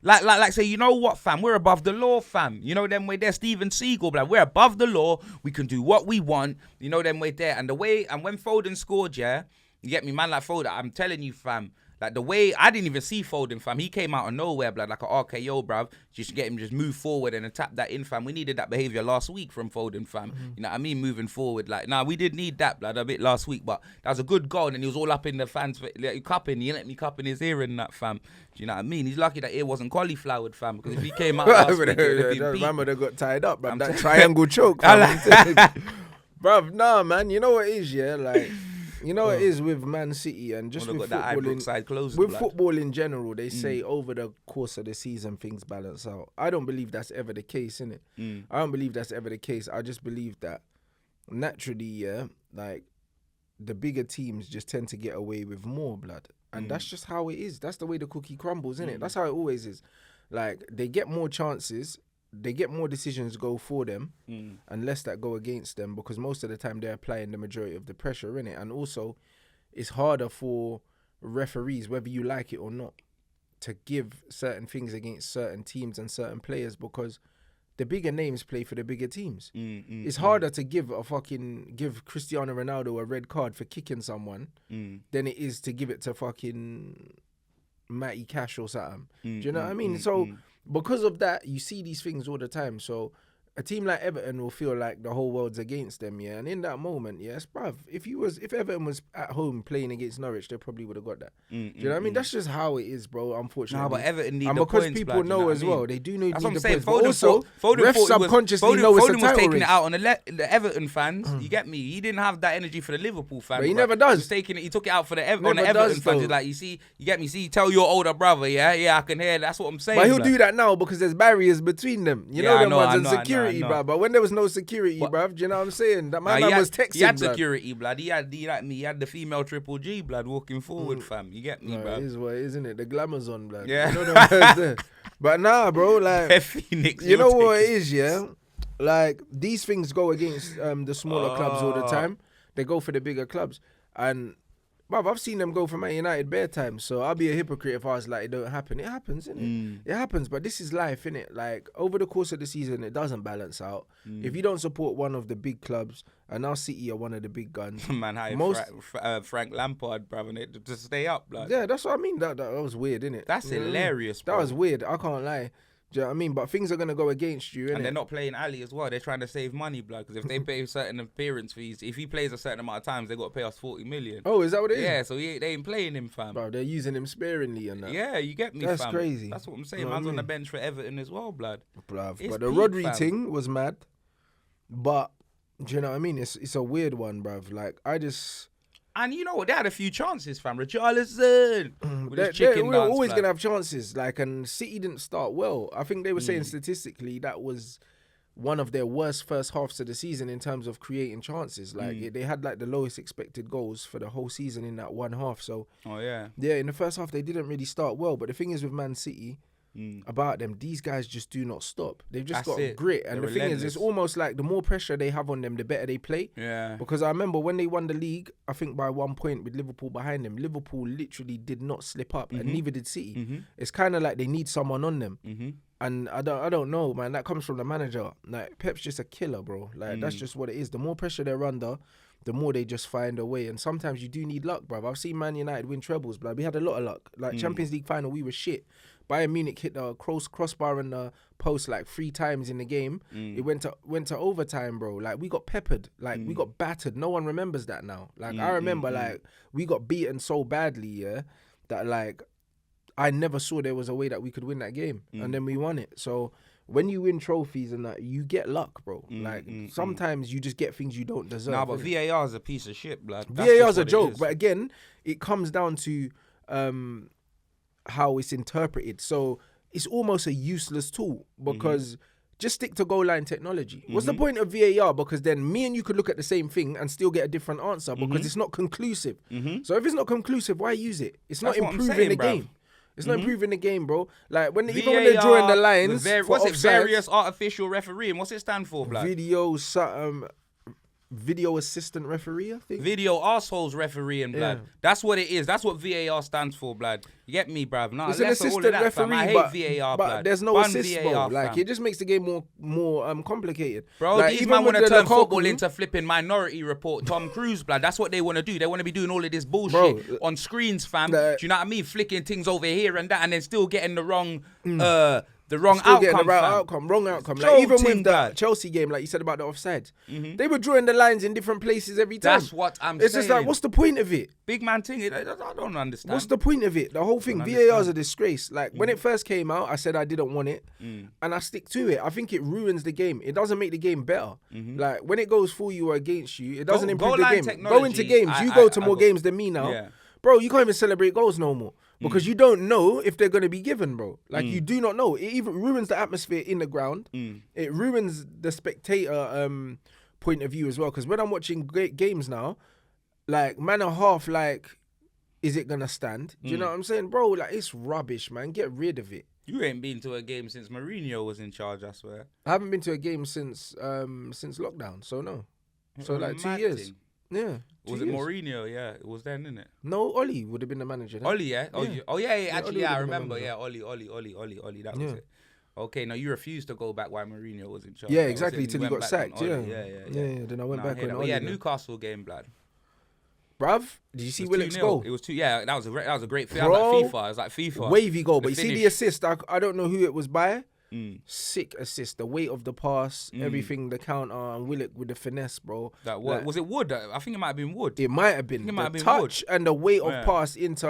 Like say, you know what, fam? We're above the law, fam. You know them way there, Steven Seagal, like we're above the law. We can do what we want. You know them way there. And when Foden scored, yeah, you get me, man, like Foden, I'm telling you, fam. Like the way, I didn't even see Foden, fam. He came out of nowhere, blood, like an RKO, bruv. Just get him, just move forward and tap that in, fam. We needed that behaviour last week from Foden, fam. You know what I mean? Moving forward. Like, we did need that, blood, a bit last week. But that was a good goal. And he was all up in the fans, like, cupping. He let me cup in his ear and that, fam. Do you know what I mean? He's lucky that ear wasn't cauliflowered, fam. Because if he came out last week, it would have been beat. Man would have got tied up, bruv. That triangle choke, fam. Bruv, nah, man. You know what it is, yeah? Like... You know what it is with Man City and just with football in general, they say over the course of the season things balance out. I don't believe that's ever the case, innit? I don't believe that's ever the case. I just believe that naturally, yeah, like the bigger teams just tend to get away with more, blood. And that's just how it is. That's the way the cookie crumbles, innit? That's how it always is. Like, they get more chances. They get more decisions go for them and less that go against them because most of the time they're applying the majority of the pressure, innit? And also, it's harder for referees, whether you like it or not, to give certain things against certain teams and certain players because the bigger names play for the bigger teams. It's harder to give Cristiano Ronaldo a red card for kicking someone than it is to give it to fucking Matty Cash or something. Do you know what I mean? So... Because of that, you see these things all the time. So a team like Everton will feel like the whole world's against them, yeah. And in that moment, yes, bruv, if Everton was at home playing against Norwich, they probably would have got that. Do you know what I mean? That's just how it is, bro. Unfortunately, no, but Everton need and the because points, people know as well, they do need the points. But Foden also, refs subconsciously know it's a title Foden was taking race. it out on the Everton fans. You get me? He didn't have that energy for the Liverpool fans. But he never does. He took it out for the Everton fans. Like, you see, you get me? See, tell your older brother, yeah, I can hear. That's what I'm saying. But he'll do that now because there's barriers between them. You know them ones and security, bro. But when there was no security, bruv, do you know what I'm saying? That man was texting, he had security, blood. He had the female triple G, blood, walking forward, fam. You get me, bruv? It is what it is, isn't it? The glamour's on, blood. Yeah. You know them but nah, bro, like, Phoenix, you know what it is, yeah? Like, these things go against the smaller clubs all the time. They go for the bigger clubs. And bruv, I've seen them go for Man United bare times, so I'll be a hypocrite if I was like, it don't happen. It happens, innit? It happens, but this is life, innit? Like, over the course of the season, it doesn't balance out. If you don't support one of the big clubs, and now City are one of the big guns. Man, Frank Lampard, bruv, and it to stay up, like. Yeah, that's what I mean. That was weird, innit? That's hilarious, bro. That was weird. I can't lie. Do you know what I mean? But things are going to go against you, innit? And they're not playing Ali as well. They're trying to save money, blood. Because if they pay certain appearance fees, if he plays a certain amount of times, they got to pay us 40 million. Oh, is that what it is? Yeah, so they ain't playing him, fam. Bro, they're using him sparingly and that. Yeah, you get me, That's fam. crazy. That's what I'm saying. Man's on the bench for Everton as well, blood. Bruv. It's But the peak, Rodri fam. thing was mad. But, do you know what I mean? It's a weird one, bruv. Like, I just... And you know what? They had a few chances, fam. Richarlison. With his chicken we're dance, always blood. going to have chances. Like, and City didn't start well. I think they were saying statistically that was one of their worst first halves of the season in terms of creating chances. Like, they had like the lowest expected goals for the whole season in that one half. So, Oh, yeah. yeah, in the first half, they didn't really start well. But the thing is with Man City... about them, these guys just do not stop. They've just That's got it. grit. And They're the thing is, relentless. it's almost like the more pressure they have on them, the better they play. Yeah. Because I remember when they won the league, I think by 1 point with Liverpool behind them, Liverpool literally did not slip up, and neither did City. It's kind of like they need someone on them. And I don't know, man. That comes from the manager. Like, Pep's just a killer, bro. Like, that's just what it is. The more pressure they're under, the more they just find a way. And sometimes you do need luck, bruv. I've seen Man United win trebles, blood. We had a lot of luck. Like, Champions League final, we were shit. Bayern Munich hit the crossbar and the post like 3 times in the game. It went to overtime, bro. Like, we got peppered. Like, we got battered. No one remembers that now. Like, I remember, like, we got beaten so badly, yeah, that, like, I never saw there was a way that we could win that game. And then we won it. So, when you win trophies and that, you get luck, bro. Sometimes you just get things you don't deserve. Nah, but VAR is a piece of shit, blood. VAR's a joke. But again, it comes down to... how it's interpreted. So it's almost a useless tool because just stick to goal line technology. What's the point of VAR? Because then me and you could look at the same thing and still get a different answer because it's not conclusive. So if it's not conclusive, why use it? It's not That's what I'm improving saying, the bruv. game. It's not improving the game, bro. Like even when they're drawing the lines, what's it? offsides, Various artificial refereeing. What's it stand for, blood? Video assistant referee, I think. Video arseholes refereeing, blood. Yeah. That's what it is. That's what VAR stands for, blood. You get me, bruv? Nah, It's an less of all assistant of that, referee, fam. I hate but, VAR, but blood. there's no Bun assist, VAR, bro. Like, fam. it just makes the game more complicated. Bro, like, these even man with want to the turn football Lukaku- into flipping Minority Report, Tom Cruise, blood. That's what they want to do. They want to be doing all of this bullshit on screens, fam. Do you know what I mean? Flicking things over here and that, and then still getting the wrong outcome, wrong outcome. Joking, Like, even with the blood. Chelsea game, like you said about the offside, they were drawing the lines in different places every time. That's what I'm It's saying. just like, what's the point of it? Big man thing. I don't understand. What's the point of it? The whole thing, Don't VAR is understand. a disgrace. Like, when it first came out, I said I didn't want it, and I stick to it. I think it ruins the game. It doesn't make the game better. Like, when it goes for you or against you, it doesn't improve goal the line game. technology, Go into games. You I go to got- more games than me now. Yeah. Bro, you can't even celebrate goals no more. Because you don't know if they're going to be given, bro. Like, you do not know. It even ruins the atmosphere in the ground. It ruins the spectator point of view as well. Because when I'm watching great games now, like, man and a half, like, is it going to stand? Do you know what I'm saying? Bro, like, it's rubbish, man. Get rid of it. You ain't been to a game since Mourinho was in charge, I swear. I haven't been to a game since lockdown, so no. So, What a like, 2 mad years. thing. Yeah. Was 2 it years. Mourinho? Yeah, it was then, innit? No, Ollie would have been the manager then. Ollie, yeah? Oh, Yeah. yeah, actually, Ollie yeah, I would've been remember. manager. Yeah, Ollie, that was Yeah. it. Okay, now you refused to go back while Mourinho was in charge. Yeah, That was exactly, it. till he went got back on sacked, Ollie. yeah. Yeah. Then I went Nah, back hear on that. Ollie. Yeah, then. Newcastle game, blood. Bruv, did you see It was Willock's 2-0. goal? It was 2. Yeah, that was a great feel. Bro, It was like FIFA. Wavy goal, but The you see the finish. assist, I don't know who it was by. Sick assist, the weight of the pass, everything, the counter, and Willock with the finesse, bro. That Like, was it Wood? I think it might have been Wood. it might have been it might have the been touch and the weight of Yeah. pass into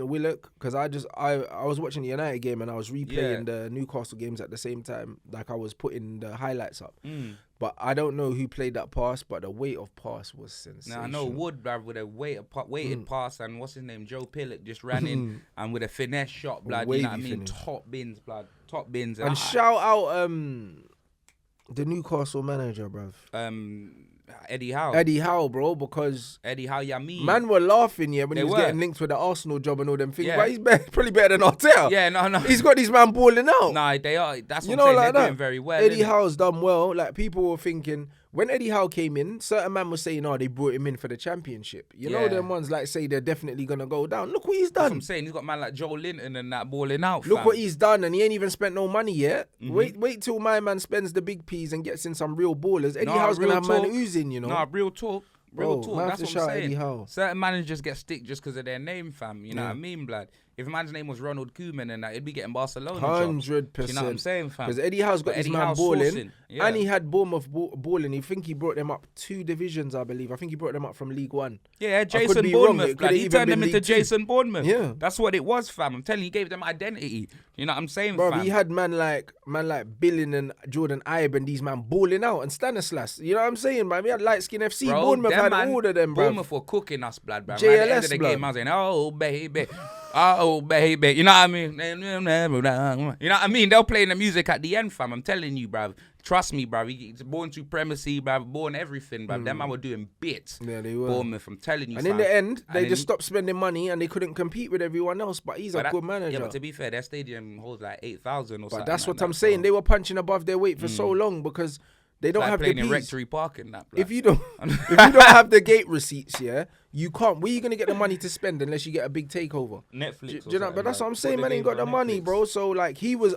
Willock, because I was watching the United game and I was replaying the Newcastle games at the same time, like I was putting the highlights up. But I don't know who played that pass, but the weight of pass was sensational. Now I know Wood, bruv, with a weighted pass, and what's his name, Joe Pillock, just ran in and with a finesse shot, blood. You know what I Wavy mean? finish. Top bins, blood. Top bins. And shout out the Newcastle manager, bruv. Eddie Howe. Eddie Howe, bro, because Eddie Howe, Yamin. man were laughing, yeah, when They he was were. getting linked with the Arsenal job and all them things. Yeah. But he's probably better than Arteta. Yeah, no. He's got this man balling out. Nah, they are. That's what You I'm know, saying. like They're that. doing very well. Eddie innit? Howe's done well. Like, people were thinking, when Eddie Howe came in, certain man was saying, oh, they brought him in for the championship. You know them ones like say they're definitely going to go down. Look what he's done. That's what I'm saying. He's got man like Joe Linton and that balling out, Look fam. what he's done, and he ain't even spent no money yet. Wait till my man spends the big P's and gets in some real ballers. Eddie Howe's going to have man oozing, you know. Nah, real talk. Real talk. That's what I'm saying. Eddie Howe. Certain managers get stick just because of their name, fam. You know what I mean, blood? If a man's name was Ronald Koeman and that, he'd be getting Barcelona 100%. You know what I'm saying, fam? Because Eddie Howe's got his man balling, and he had Bournemouth balling. I think he brought them up 2 divisions, I believe. I think he brought them up from League One. Yeah, Jason Bournemouth, blood. He turned them into Jason Bournemouth. Yeah. That's what it was, fam. I'm telling you, he gave them identity. You know what I'm saying, fam? He had man like Billin and Jordan Ibe and these man balling out, and Stanislas. You know what I'm saying, man? We had Light Skin FC. Bro, Bournemouth had all of them, bro. Bournemouth were cooking us, blood, bro. JLS, at the end of the game, I was saying, oh, baby. Oh, baby. You know what I mean? You know what I mean? They're playing the music at the end, fam. I'm telling you, bruv. Trust me, bruv. He's born supremacy, bruv. Born everything, bruv. Them man were doing bits. Yeah, they were. Bournemouth, I'm telling you, and fam. in the end, they just stopped spending money and they couldn't compete with everyone else. But he's a good manager. Yeah, but to be fair, their stadium holds like 8,000 or something. But that's like what I'm saying. They were punching above their weight for so long because they don't have the playing in P's. Rectory Park and that. If you don't have the gate receipts, you can't. Where you gonna get the money to spend unless you get a big takeover? Netflix. Do you know? But that's what I'm saying. Man ain't got the money, bro. So like he was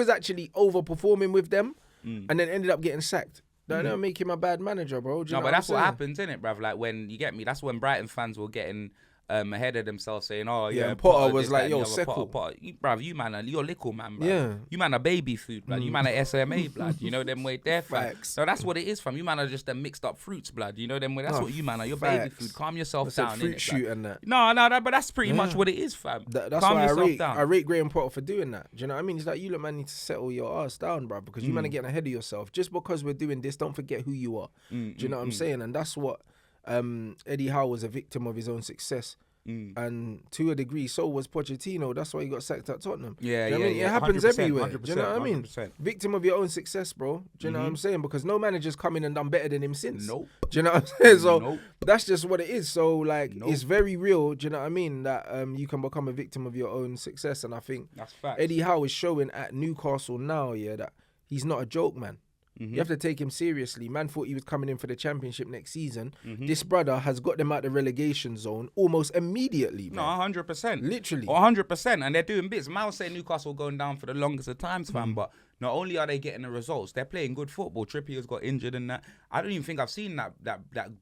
actually overperforming with them, and then ended up getting sacked. That don't make him a bad manager, bro. No, but that's what happens, innit, bruv? Like when you get me, that's when Brighton fans were getting ahead of themselves, saying, "Oh yeah." And Potter was like, "Yo, Seckle, bruv, you man, you're little man, bruv. Yeah, you man a baby food, blood. You man a SMA, blood. You know them way there, fam. Facts. So that's what it is, fam. You man are just them mixed up fruits, blood. You know them way. That's what you man are. You're baby food. Calm yourself down, fruit innit, shoot and that. No, but that's pretty much what it is, fam. That's Calm why yourself down. I rate Graham Potter for doing that. Do you know what I mean? It's like, you look, man, need to settle your ass down, bruv, because you man are getting ahead of yourself. Just because we're doing this, don't forget who you are. Do you know what I'm saying? And that's what Eddie Howe was a victim of his own success. And to a degree, so was Pochettino. That's why he got sacked at Tottenham. Yeah, I mean, it happens everywhere. Do you know what I mean? 100%. Victim of your own success, bro. Do you know what I'm saying? Because no manager's come in and done better than him since. Nope. Do you know what I'm saying? So Nope. that's just what it is. So like, it's very real. Do you know what I mean? That you can become a victim of your own success. And I think That's facts. Eddie Howe is showing at Newcastle now, that he's not a joke, man. You have to take him seriously. Man thought he was coming in for the championship next season. This brother has got them out the relegation zone almost immediately, No, man. 100%. Literally. 100%. And they're doing bits. Man was saying Newcastle going down for the longest of times, fam. But not only are they getting the results, they're playing good football. Trippier's got injured and that. I don't even think I've seen that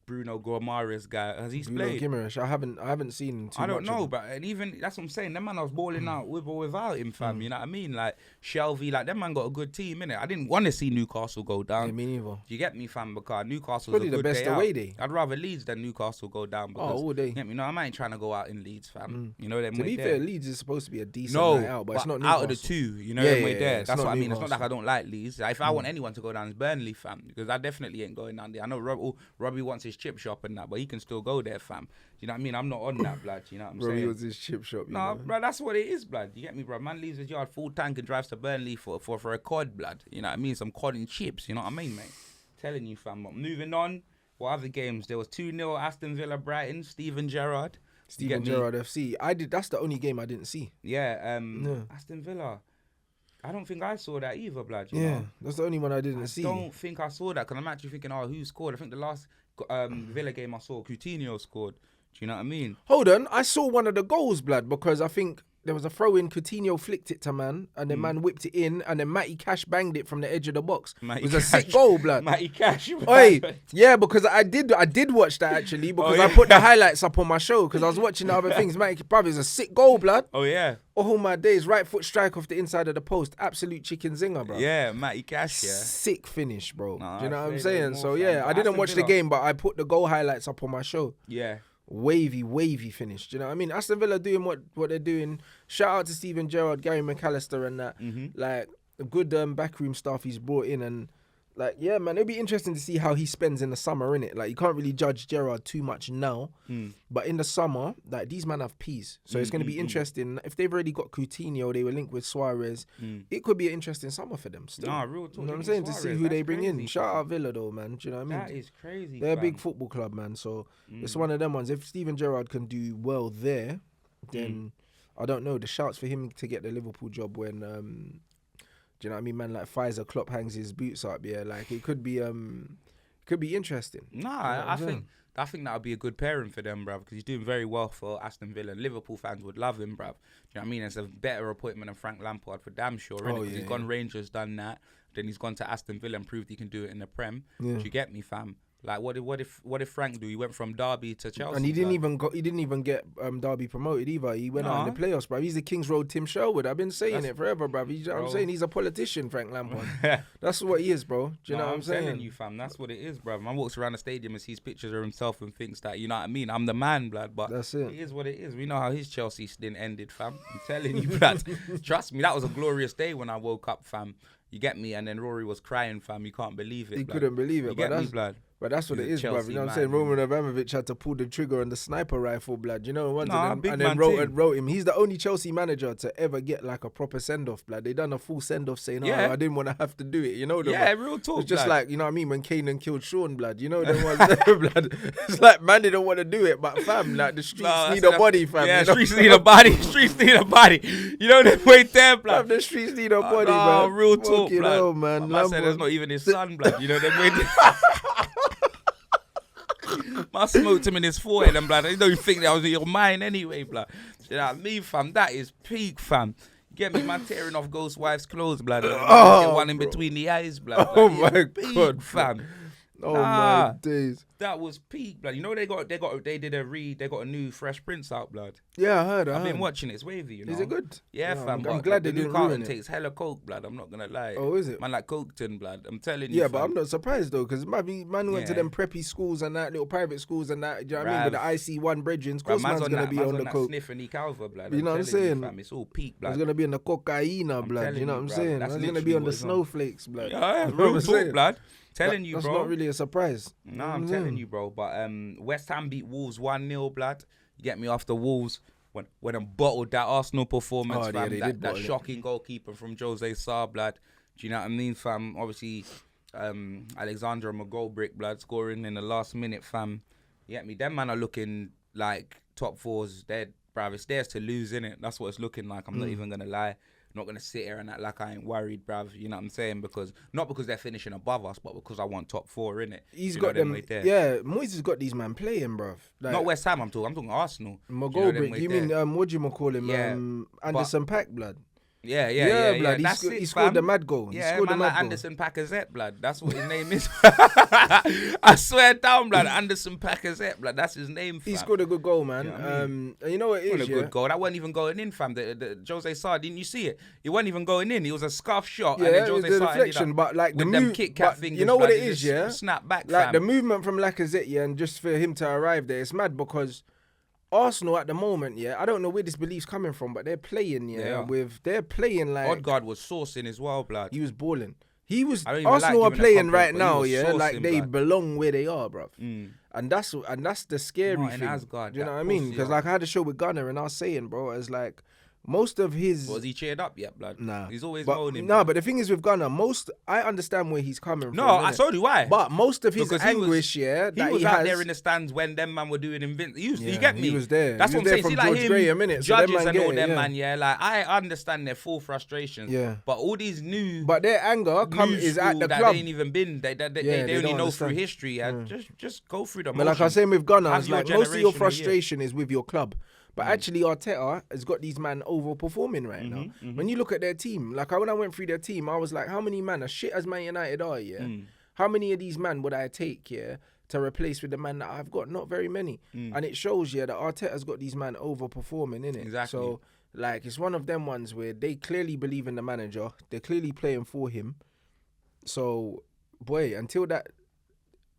Bruno Gomares guy. Has he played? Gimmerish. I haven't seen him too much. I don't know, but and even that's what I'm saying. That man I was balling out with or without him, fam. You know what I mean? Like Shelby, like that man got a good team, innit? I didn't want to see Newcastle go down. Yeah, me neither. You get me, fam? Because Newcastle's Probably a good the best day away out. day. I'd rather Leeds than Newcastle go down. Because, all day. You get me? No, I ain't trying to go out in Leeds, fam. You know them. To be there. fair, Leeds is supposed to be a decent night out, but it's not Newcastle. Out of the two, you know, Yeah, way yeah, there. it's That's not what I mean. It's not Newcastle. like I don't like Leeds. Like, if I want anyone to go down, it's Burnley, fam. Because I definitely ain't going down there. I know Robbie wants his chip shop and that, but he can still go there, fam. You know what I mean? I'm not on that, blood. You know what I'm saying? Robbie was his chip shop. No, bro, that's what it is, blood. You get me, bro? Man leaves his yard full tank and drives to Burnley for a cod, blood. You know what I mean? Some cod and chips. You know what I mean, mate? Telling you, fam. But moving on. What other games? There was 2-0 Aston Villa Brighton. Steven Gerrard. Gerrard FC. That's the only game I didn't see. Yeah, Aston Villa. I don't think I saw that either, blood. You Yeah, know? that's the only one I didn't see. I don't think I saw that because I'm actually thinking, who scored? I think the last Villa game I saw, Coutinho scored. Do you know what I mean? Hold on, I saw one of the goals, blood, because I think there was a throw in. Coutinho flicked it to man, and then man whipped it in, and then Matty Cash banged it from the edge of the box. It was a sick goal, blood. Matty Cash. Oi, yeah, because I did watch that actually because I put the highlights up on my show because I was watching the other things. Matty, brother, it's a sick goal, blood. Oh yeah. Oh my days, right foot strike off the inside of the post, absolute chicken zinger, bro. Yeah, Matty Cash. Yeah. Sick finish, bro. Nah, do you know what I'm I saying? So more, yeah, fam. I didn't Aston watch the Villa. game, but I put the goal highlights up on my show. Yeah. Wavy finish. Do you know what I mean? Aston Villa doing what they're doing. Shout out to Steven Gerrard, Gary McAllister and that. Like, the good backroom staff he's brought in. And, like, yeah, man, it'll be interesting to see how he spends in the summer, innit? Like, you can't really judge Gerrard too much now. But in the summer, like, these men have peas. So it's going to be interesting. If they've already got Coutinho, they were linked with Suarez. It could be an interesting summer for them still. Nah, real talk. You know what I'm saying? To see who they bring in. Shout out Villa, though, man. Do you know what I mean? That is crazy. They're a big football club, man. So it's one of them ones. If Steven Gerrard can do well there, then I don't know. The shouts for him to get the Liverpool job when, do you know what I mean, man? Like Pfizer Klopp hangs his boots up, yeah. Like it could be Could be interesting. Nah, I think that would be a good pairing for them, bruv, because he's doing very well for Aston Villa. Liverpool fans would love him, bruv. Do you know what I mean? It's a better appointment than Frank Lampard for damn sure, innit? Because he's gone Rangers, done that. Then he's gone to Aston Villa and proved he can do it in the Prem. Do you get me, fam? Like, what if Frank do? He went from Derby to Chelsea, and he didn't even get Derby promoted either. He went out in the playoffs, bruv. He's the Kings Road Tim Sherwood. I've been saying it forever, bruv. I'm saying he's a politician, Frank Lampard. That's what he is, bro. Do you know what I'm saying? I'm telling you, fam. That's what it is, bruv. Man walks around the stadium and sees pictures of himself and thinks that, you know what I mean? I'm the man, blood. But that's it. It is what it is. We know how his Chelsea stint ended, fam. I'm telling you, blood. Trust me, that was a glorious day when I woke up, fam. You get me? And then Rory was crying, fam. You can't believe it. He couldn't believe it. You get me, blood? But that's what it is, bruv. You know what I'm saying? Roman Abramovich had to pull the trigger on the sniper rifle, blood. You know, and then wrote him. He's the only Chelsea manager to ever get like a proper send-off, blood. They done a full send-off saying, I didn't want to have to do it. You know, real talk. It's just like, you know what I mean, when Kanan killed Sean, blood. You know, them ones there, blood. It's like, man, they don't want to do it, but fam, like the streets need a body, fam. Yeah, streets need a body. Streets need a body. You know, they wait there, blood. The streets need a body, man. Real talk, blood. Oh, man. I said that's not even his son, blood. You know, they wait there. I smoked him in his forehead and blood. I don't think that was in your mind anyway, blood. You know what I mean, fam? That is peak, fam. You get me, man, tearing off Ghost Wife's clothes, blood. Get one in between the eyes, blood. Oh my God, fam. Oh my days. That was peak, blood. You know they got a new Fresh Prince out, blood. Yeah, I heard. I've been watching it. It's wavy, you know. Is it good? Yeah, fam. I'm glad they didn't ruin it. Takes hella coke, blood. I'm not gonna lie. Oh, is it? Man, like Coketon, blood. I'm telling you. Yeah, fam. but I'm not surprised though, because man went to them preppy schools and that little private schools and that. Do you know what I mean? With the IC1 brethren, of course, man's gonna be on the coke. Sniffing the Calva, blood. You know what I'm saying? Fam. It's all peak, blood. It's gonna be on the cocaina, blood. You know what I'm saying? It's gonna be on the snowflakes, blood. Yeah, real talk, blood. Telling you, bro. That's not really a surprise. No, I'm telling you, bro. But West Ham beat Wolves 1-0, blood. You get me, after Wolves when them bottled that Arsenal performance, fam. That shocking goalkeeper from Jose Sarr, blood. Do you know what I mean, fam? Obviously, Alexander McGoldrick, blood, scoring in the last minute, fam. You get me? Them man are looking like top fours. Bruv, it's theirs to lose, innit? That's what it's looking like. I'm not even going to lie. Not going to sit here and act like I ain't worried, bruv. You know what I'm saying? Not because they're finishing above us, but because I want top four, innit? He's got them. Yeah, Moyes has got these man playing, bruv. Like, not West Ham, I'm talking Arsenal. McGoldrick, you mean, what do you call him? Yeah, Anderson .Paak, blood. Yeah, blood. He scored the mad goal. Yeah, man, like Anderson Lacazette, blood. That's what his name is. I swear down, blood. Anderson Lacazette, blood. That's his name, fam. He scored a good goal, man. And you know what it is, a good goal. That wasn't even going in, fam. The Jose Sarr, didn't you see it? It wasn't even going in. It was a scuff shot. Yeah, and then Jose the Sarr deflection, but like the them Kit Kat fingers, you know what blood, it is, yeah? Snap back, like fam. The movement from Lacazette, yeah, and just for him to arrive there, it's mad because Arsenal at the moment, yeah, I don't know where this belief's coming from, but they're playing, they're playing like Odegaard was sourcing as well, blood. He was balling. Arsenal are playing right now, yeah, like they belong where they are, bruv. And that's the scary thing. Asgard, you know what I mean? Because like I had a show with Gunner and I was saying, bro, it's like most of his... Was he cheered up yet, blood? Nah. He's always moaning. No, but the thing is with Gunner, I understand where he's coming from. No, so do I. But most of his anguish, he was out there in the stands when them man were doing you get me? He was there. That's what I'm saying. See, like him, judges and all them, man, yeah. Like, I understand their full frustrations. Yeah. But all these new... But their anger is at the that club. They ain't even been... They only know through history. Just go through the motions. But like I was saying with Gunner, it's like most of your frustration is with your club. But actually, Arteta has got these man overperforming right now. When you look at their team, like when I went through their team, I was like, how many man, as shit as Man United are, how many of these man would I take, to replace with the man that I've got? Not very many. And it shows, that Arteta's got these man overperforming, innit? Exactly. So, like, it's one of them ones where they clearly believe in the manager. They're clearly playing for him. So, boy, until that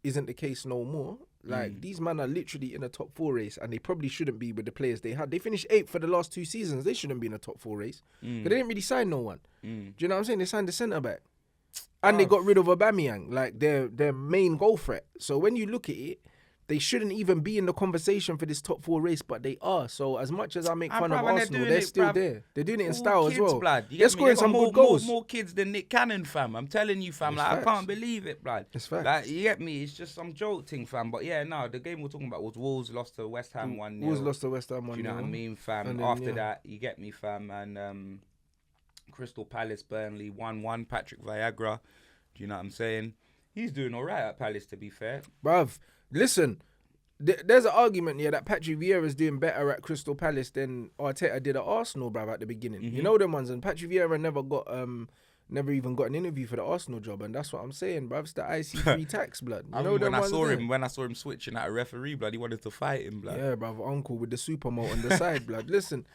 isn't the case no more, like, these men are literally in a top 4 race, and they probably shouldn't be with the players they had. They finished 8th for the last 2 seasons. They shouldn't be in a top 4 race. They didn't really sign no one. Do you know what I'm saying? They signed the centre-back. And they got rid of Aubameyang, like their main goal threat. So when you look at it, they shouldn't even be in the conversation for this top 4 race, but they are. So as much as I make fun of Arsenal, they're still there. They're doing it in style as well. They're scoring some good goals. More kids than Nick Cannon, fam. I'm telling you, fam. Like, I can't believe it, blood. It's facts. Like, you get me? It's just some jolting, fam. But yeah, no, the game we're talking about was Wolves lost to West Ham 1-0. Wolves lost to West Ham 1-0. Do you know what I mean, fam? And then, after that, you get me, fam. And Crystal Palace, Burnley 1-1. Patrick Viagra. Do you know what I'm saying? He's doing all right at Palace, to be fair. Bruv, listen, there's an argument here that Patrick Vieira's doing better at Crystal Palace than Arteta did at Arsenal, bruv, at the beginning. You know them ones, and Patrick Vieira never even got an interview for the Arsenal job, and that's what I'm saying, bruv. It's the IC3 tax, blood. You know them when I saw him switching at a referee, blood, he wanted to fight him, blood. Yeah, bruv, uncle with the supermalt on the side, blood. Listen,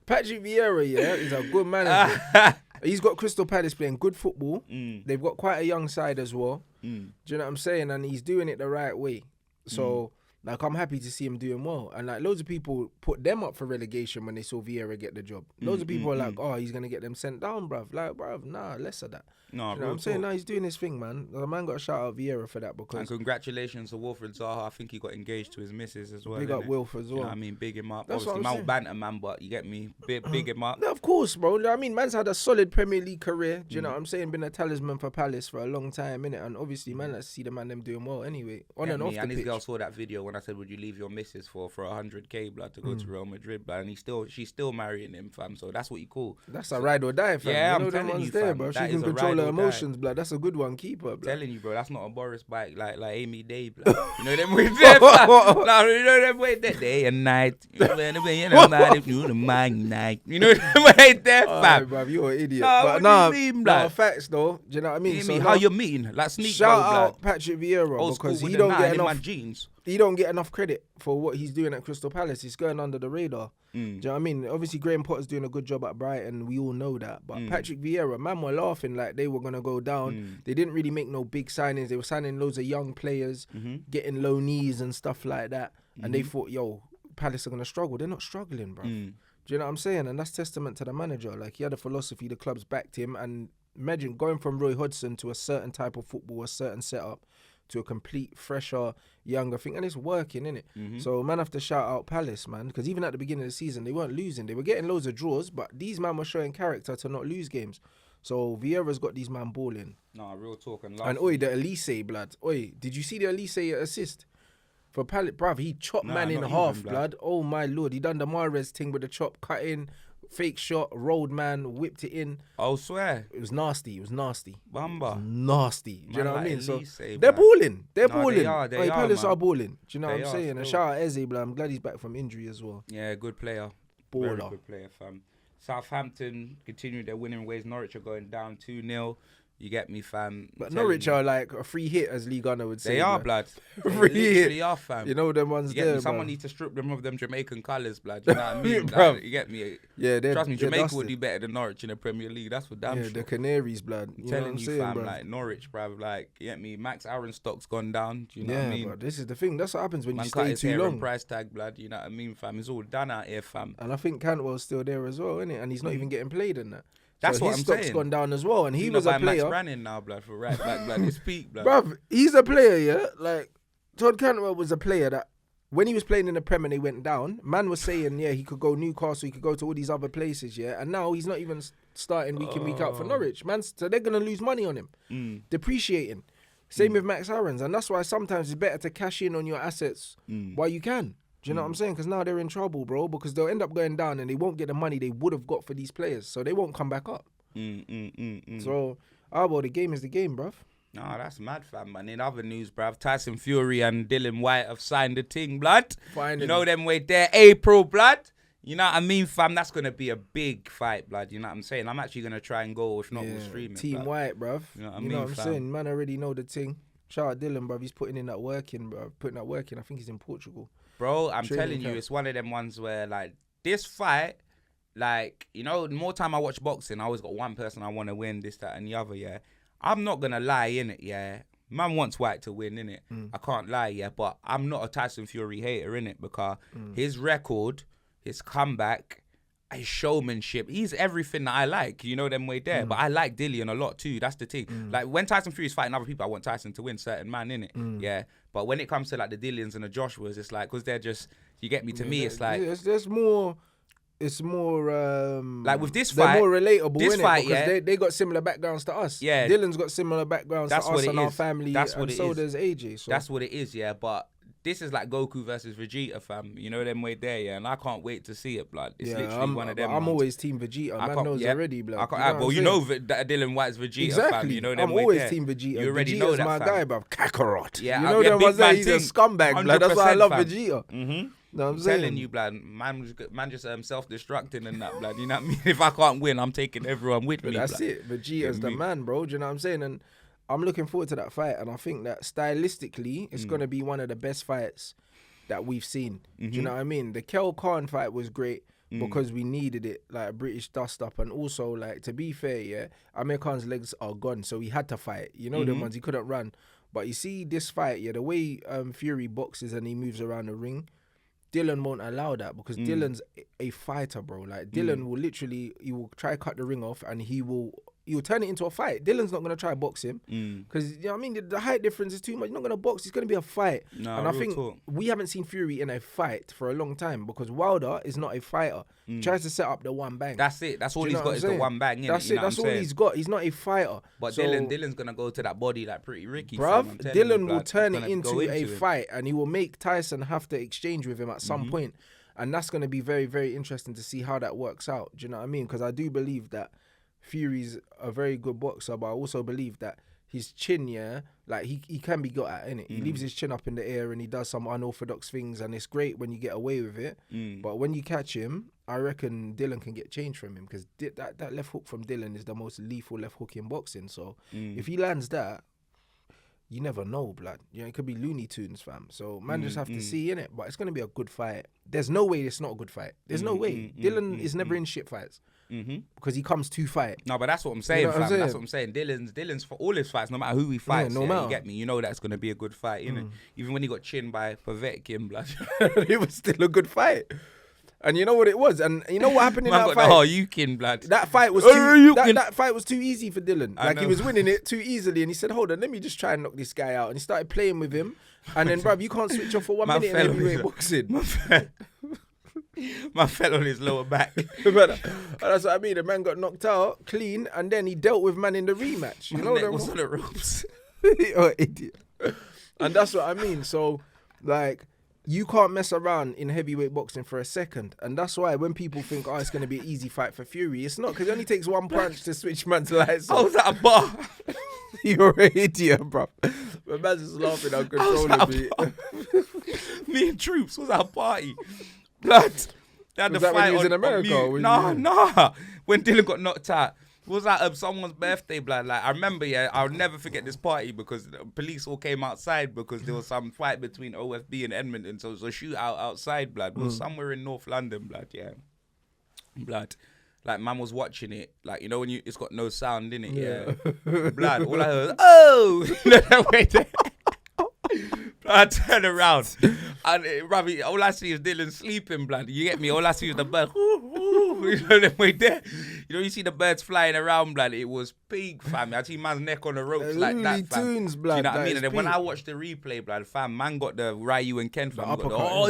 Patrick Vieira, is a good manager. He's got Crystal Palace playing good football. They've got quite a young side as well. Do you know what I'm saying? And he's doing it the right way. So, like, I'm happy to see him doing well. And, like, loads of people put them up for relegation when they saw Vieira get the job. Loads of people are like, oh, he's going to get them sent down, bruv. Like, bruv, nah, less of that. No, you know what I'm saying? No, he's doing his thing, man. The man got to shout out Vieira for that because... And congratulations to Wilfred Zaha. I think he got engaged to his missus as well. Big up Wilf as well. You know what I mean? Big him up. That's Obviously, man will banter, man, but you get me? Big him up. No, of course, bro. I mean, man's had a solid Premier League career. Do you know what I'm saying? Been a talisman for Palace for a long time, innit? And obviously, man, let's see the man them doing well anyway. On and off the pitch. And his girl saw that video when I said, would you leave your missus for 100k, blood, to go to Real Madrid, blood? And she's still marrying him, fam. So that's what you call. That's a ride or die, fam. Yeah, you know I'm telling you, there, fam. bro. She That can is a control ride her or emotions, blood. That's a good one. Keep her, blood. Telling you, bro, that's not a Boris bike like Amy Day, blood. You know them way there, fam. No, you know them way there, day and night. You know them way night. You know them way there, fam. Bruv, you're an idiot. Nah, what do you mean, blood? Facts though. Do you know what I mean? So how you mean? Like sneak shout blood. out Patrick Vieira because he don't get enough. He don't get enough credit for what he's doing at Crystal Palace. He's going under the radar. Do you know what I mean? Obviously, Graham Potter's doing a good job at Brighton. We all know that. But Patrick Vieira, man, were laughing like they were going to go down. They didn't really make no big signings. They were signing loads of young players, getting loanees and stuff like that. And they thought, yo, Palace are going to struggle. They're not struggling, bro. Do you know what I'm saying? And that's testament to the manager. Like, he had a philosophy. The clubs backed him. And imagine going from Roy Hodgson to a certain type of football, a certain setup, to a complete, fresher, younger thing. And it's working, innit? So, man, have to shout out Palace, man. Because even at the beginning of the season, they weren't losing. They were getting loads of draws, but these man were showing character to not lose games. So, Vieira's got these man balling. No, real talk. And the Elise, blood. Oi, did you see the Elise assist? For Palace, bruv, he chopped man in half, blood. Oh, my Lord. He done the Mahrez thing with the chop, cut in, fake shot, rolled man, whipped it in. Oh, swear. It was nasty. Bamba. Nasty. Do you know what I mean? Elise, So they're balling. They're no, balling. They are, Palace man. are balling. Do you know what I'm saying? Still. And shout out Eze, blood. I'm glad he's back from injury as well. Yeah, good player. Baller. Very good player, fam. Southampton continue their winning ways. Norwich are going down 2-0. You get me, fam. But Norwich are like a free hit, as Lee Gunner would say. They are, blood. They Free literally hit. are, fam. You know them ones You get there, me? Someone bruv. needs to strip them of them Jamaican colours, blood. You know what I mean? Bruv. Like, you get me? Yeah, Trust me, Jamaica dusted. would do better than Norwich in the Premier League. That's for damn Yeah, sure. the Canaries, blood. You know what Telling I'm you, saying, fam, bruv? like Norwich, bruv, like, you get me? Max Aaronstock's gone down. Do you know what I mean? But this is the thing. That's what happens when Man you cut stay his too hair long. and price tag, blood. You know what I mean, fam? It's all done out here, fam. And I think Cantwell's still there as well, isn't it? And he's not even getting played in that. That's so what his I'm stock's saying. gone down as well, and he You was know, a by player. Max Brannan now, blood, for right back, blood. His peak, blood. Bruv, he's a player, yeah? Like, Todd Cantwell was a player that, when he was playing in the Prem and they went down, man was saying, yeah, he could go Newcastle, he could go to all these other places, yeah? And now he's not even starting week in, week out for Norwich. Man, so they're going to lose money on him. Depreciating. Same with Max Aarons. And that's why sometimes it's better to cash in on your assets while you can. Do you know what I'm saying? Because now they're in trouble, bro, because they'll end up going down and they won't get the money they would have got for these players. So they won't come back up. So, well, the game is the game, bruv. No, that's mad, fam. And in other news, bruv, Tyson Fury and Dylan White have signed the ting, blood. Finally. You know them way there, April, blood. You know what I mean, fam? That's going to be a big fight, blood. You know what I'm saying? I'm actually going to try and go, if not, we'll stream it. Team blood. White, bruv. You know what I You mean, know what I'm fam? saying? Man already know the ting. Shout out Dylan, bruv. He's putting in that work in, bruv. Putting that work in. I think he's in Portugal. Bro, I'm Training telling you, camp. it's one of them ones where, like, this fight, like, you know, the more time I watch boxing, I always got one person I want to win, this, that, and the other, yeah. I'm not going to lie, innit, yeah. Man wants White to win, innit? I can't lie, yeah. But I'm not a Tyson Fury hater, innit? Because his record, his comeback, his showmanship, he's everything that I like. You know them way there. But I like Dillian a lot too. That's the thing. Like when Tyson Fury's fighting other people, I want Tyson to win, certain man, innit? Yeah. But when it comes to like the Dillians and the Joshuas, it's like, because they're just, you get me, to me, it's like... There's more... It's more like with this fight, they're more relatable, this innit? fight, Because yeah, they got similar backgrounds to us. Yeah, Dylan's got similar backgrounds to us and our family. That's and what it so is. does AJ. So that's what it is, yeah. But this is like Goku versus Vegeta, fam. You know them way there, yeah. And I can't wait to see it, blood. It's literally one of them. I'm always team Vegeta. Man knows already, blood. You know that Dylan White's Vegeta, exactly. fam. You know them I'm way always there. team Vegeta. You already Vegeta's know that, my fam. guy, bruv. Kakarot. Yeah, you know them ones that he's a scumbag, blood. That's why I love Vegeta. Mm-hmm. No, I'm telling you, blood. Man just self-destructing and that, blood. You know what I mean? If I can't win, I'm taking everyone with me. That's blood. it. Vegeta's the man, bro. Do you know what I'm saying? And I'm looking forward to that fight. And I think that stylistically, it's going to be one of the best fights that we've seen. Do you know what I mean? The Kel Khan fight was great because we needed it, like a British dust-up. And also, like, to be fair, yeah, Amir Khan's legs are gone, so he had to fight. You know them ones, he couldn't run. But you see this fight, yeah, the way Fury boxes and he moves around the ring, Dylan won't allow that because Dylan's a fighter, bro. Like, Dylan will literally, he will try to cut the ring off and he'll turn it into a fight. Dylan's not going to try to box him because, you know what I mean, the height difference is too much. You're not going to box. It's going to be a fight. No, and I think we haven't seen Fury in a fight for a long time because Wilder is not a fighter. He tries to set up the one bang. That's it. That's all he's got is the one bang. That's it. That's all he's got. He's not a fighter. But so, Dylan's going to go to that body like Pretty Ricky. Bruv, Dylan will turn it into a fight and he will make Tyson have to exchange with him at some point. And that's going to be very, very interesting to see how that works out. Do you know what I mean? Because I do believe that Fury's a very good boxer, but I also believe that his chin, yeah, like he can be got at, innit? He leaves his chin up in the air and he does some unorthodox things and it's great when you get away with it. But when you catch him, I reckon Dylan can get changed from him because that left hook from Dylan is the most lethal left hook in boxing. So if he lands that, you never know, blood. You know, it could be Looney Tunes, fam. So man just have to see, innit? But it's going to be a good fight. There's no way it's not a good fight. There's no way. Dylan is never in shit fights. Because he comes to fight. No, but that's what I'm saying, fam. That's what I'm saying. Dylan's for all his fights, no matter who he fights, no matter. You get me? You know that's going to be a good fight, innit? Even when he got chinned by Povetkin, blood. It was still a good fight. And you know what it was? And you know what happened in that fight? Oh, you kin, blood. That fight was that fight was too easy for Dylan. Like, he was winning it too easily. And he said, hold on, let me just try and knock this guy out. And he started playing with him. And then, bruv, you can't switch off for 1 minute in heavyweight boxing. Man fell on his lower back. But that's what I mean. The man got knocked out clean. And then he dealt with man in the rematch. You know that was on the ropes. Oh, idiot. And that's what I mean. So, like, you can't mess around in heavyweight boxing for a second. And that's why when people think, oh, it's going to be an easy fight for Fury, it's not, because it only takes one punch to switch man's lights off. I was at a bar. You're an idiot, bro. But man's just laughing uncontrollably. Me and Troops was at a party. Blood. They had was the that fight when he was on, in America? Nah. When Dylan got knocked out. It was at someone's birthday, blood. Like, I remember, yeah, I'll never forget this party because the police all came outside because there was some fight between OFB and Edmonton. So it was a shootout outside, blood. It was somewhere in North London, blood, yeah. Blood. Like, man was watching it. Like, you know when it's got no sound in it, yeah. Blood. All I heard was, oh! You know that way there? I turn around and Ravi, all I see is Dylan sleeping, blood. You get me? All I see is the bird. You know that way there. You know, you see the birds flying around, blood. It was peak, fam. I see man's neck on the ropes like that, fam. Tunes, blood. Do you know what I mean? And then peak. when I watched the replay, blood, fam, man got the Ryu and Ken, fam.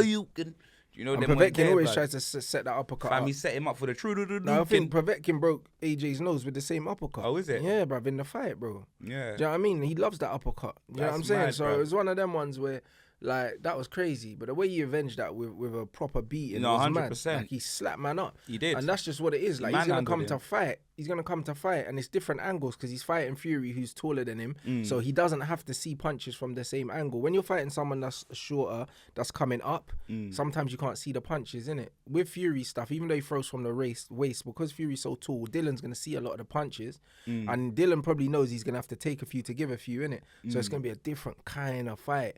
You can. You know, Povetkin always tries to set that uppercut up. He set him up for the true. No, I think Povetkin broke AJ's nose with the same uppercut. Oh, is it? Yeah, bruv, in the fight, bro. Yeah. Do you know what I mean? He loves that uppercut. You know what I'm saying? Mad, so bro. It was one of them ones where, like, that was crazy. But the way he avenged that with a proper beating was 100%. Mad. Like, he slapped man up. He did. And that's just what it is. Like, he's going to come to fight. He's going to come to fight. And it's different angles because he's fighting Fury, who's taller than him. So he doesn't have to see punches from the same angle. When you're fighting someone that's shorter, that's coming up, sometimes you can't see the punches, innit? With Fury stuff, even though he throws from the waist, because Fury's so tall, Dylan's going to see a lot of the punches. And Dylan probably knows he's going to have to take a few to give a few, innit? So it's going to be a different kind of fight.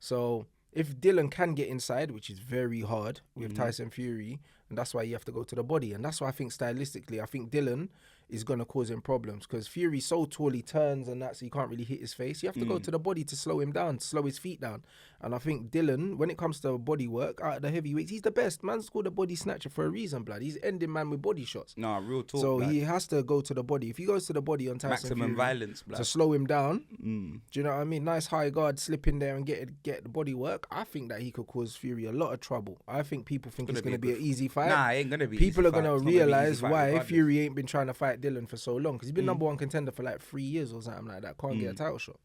So if Dylan can get inside, which is very hard with Tyson Fury, and that's why you have to go to the body. And that's why I think stylistically, I think Dylan is going to cause him problems because Fury's so tall, he turns and that, so you can't really hit his face. You have to go to the body to slow him down, to slow his feet down. And I think Dylan, when it comes to body work, out of the heavyweights, he's the best. Man's called a body snatcher for a reason, blood. He's ending man with body shots. Nah, real talk. So he has to go to the body. If he goes to the body on Tyson Maximum Fury, violence, blood, to slow him down, do you know what I mean? Nice high guard, slip in there and get the body work. I think that he could cause Fury a lot of trouble. I think people think it's going to be an easy fight. Nah, it ain't going to be. People are going to realise why Fury ain't been trying to fight Dylan for so long. Because he's been number one contender for like 3 years or something like that. Can't get a title shot.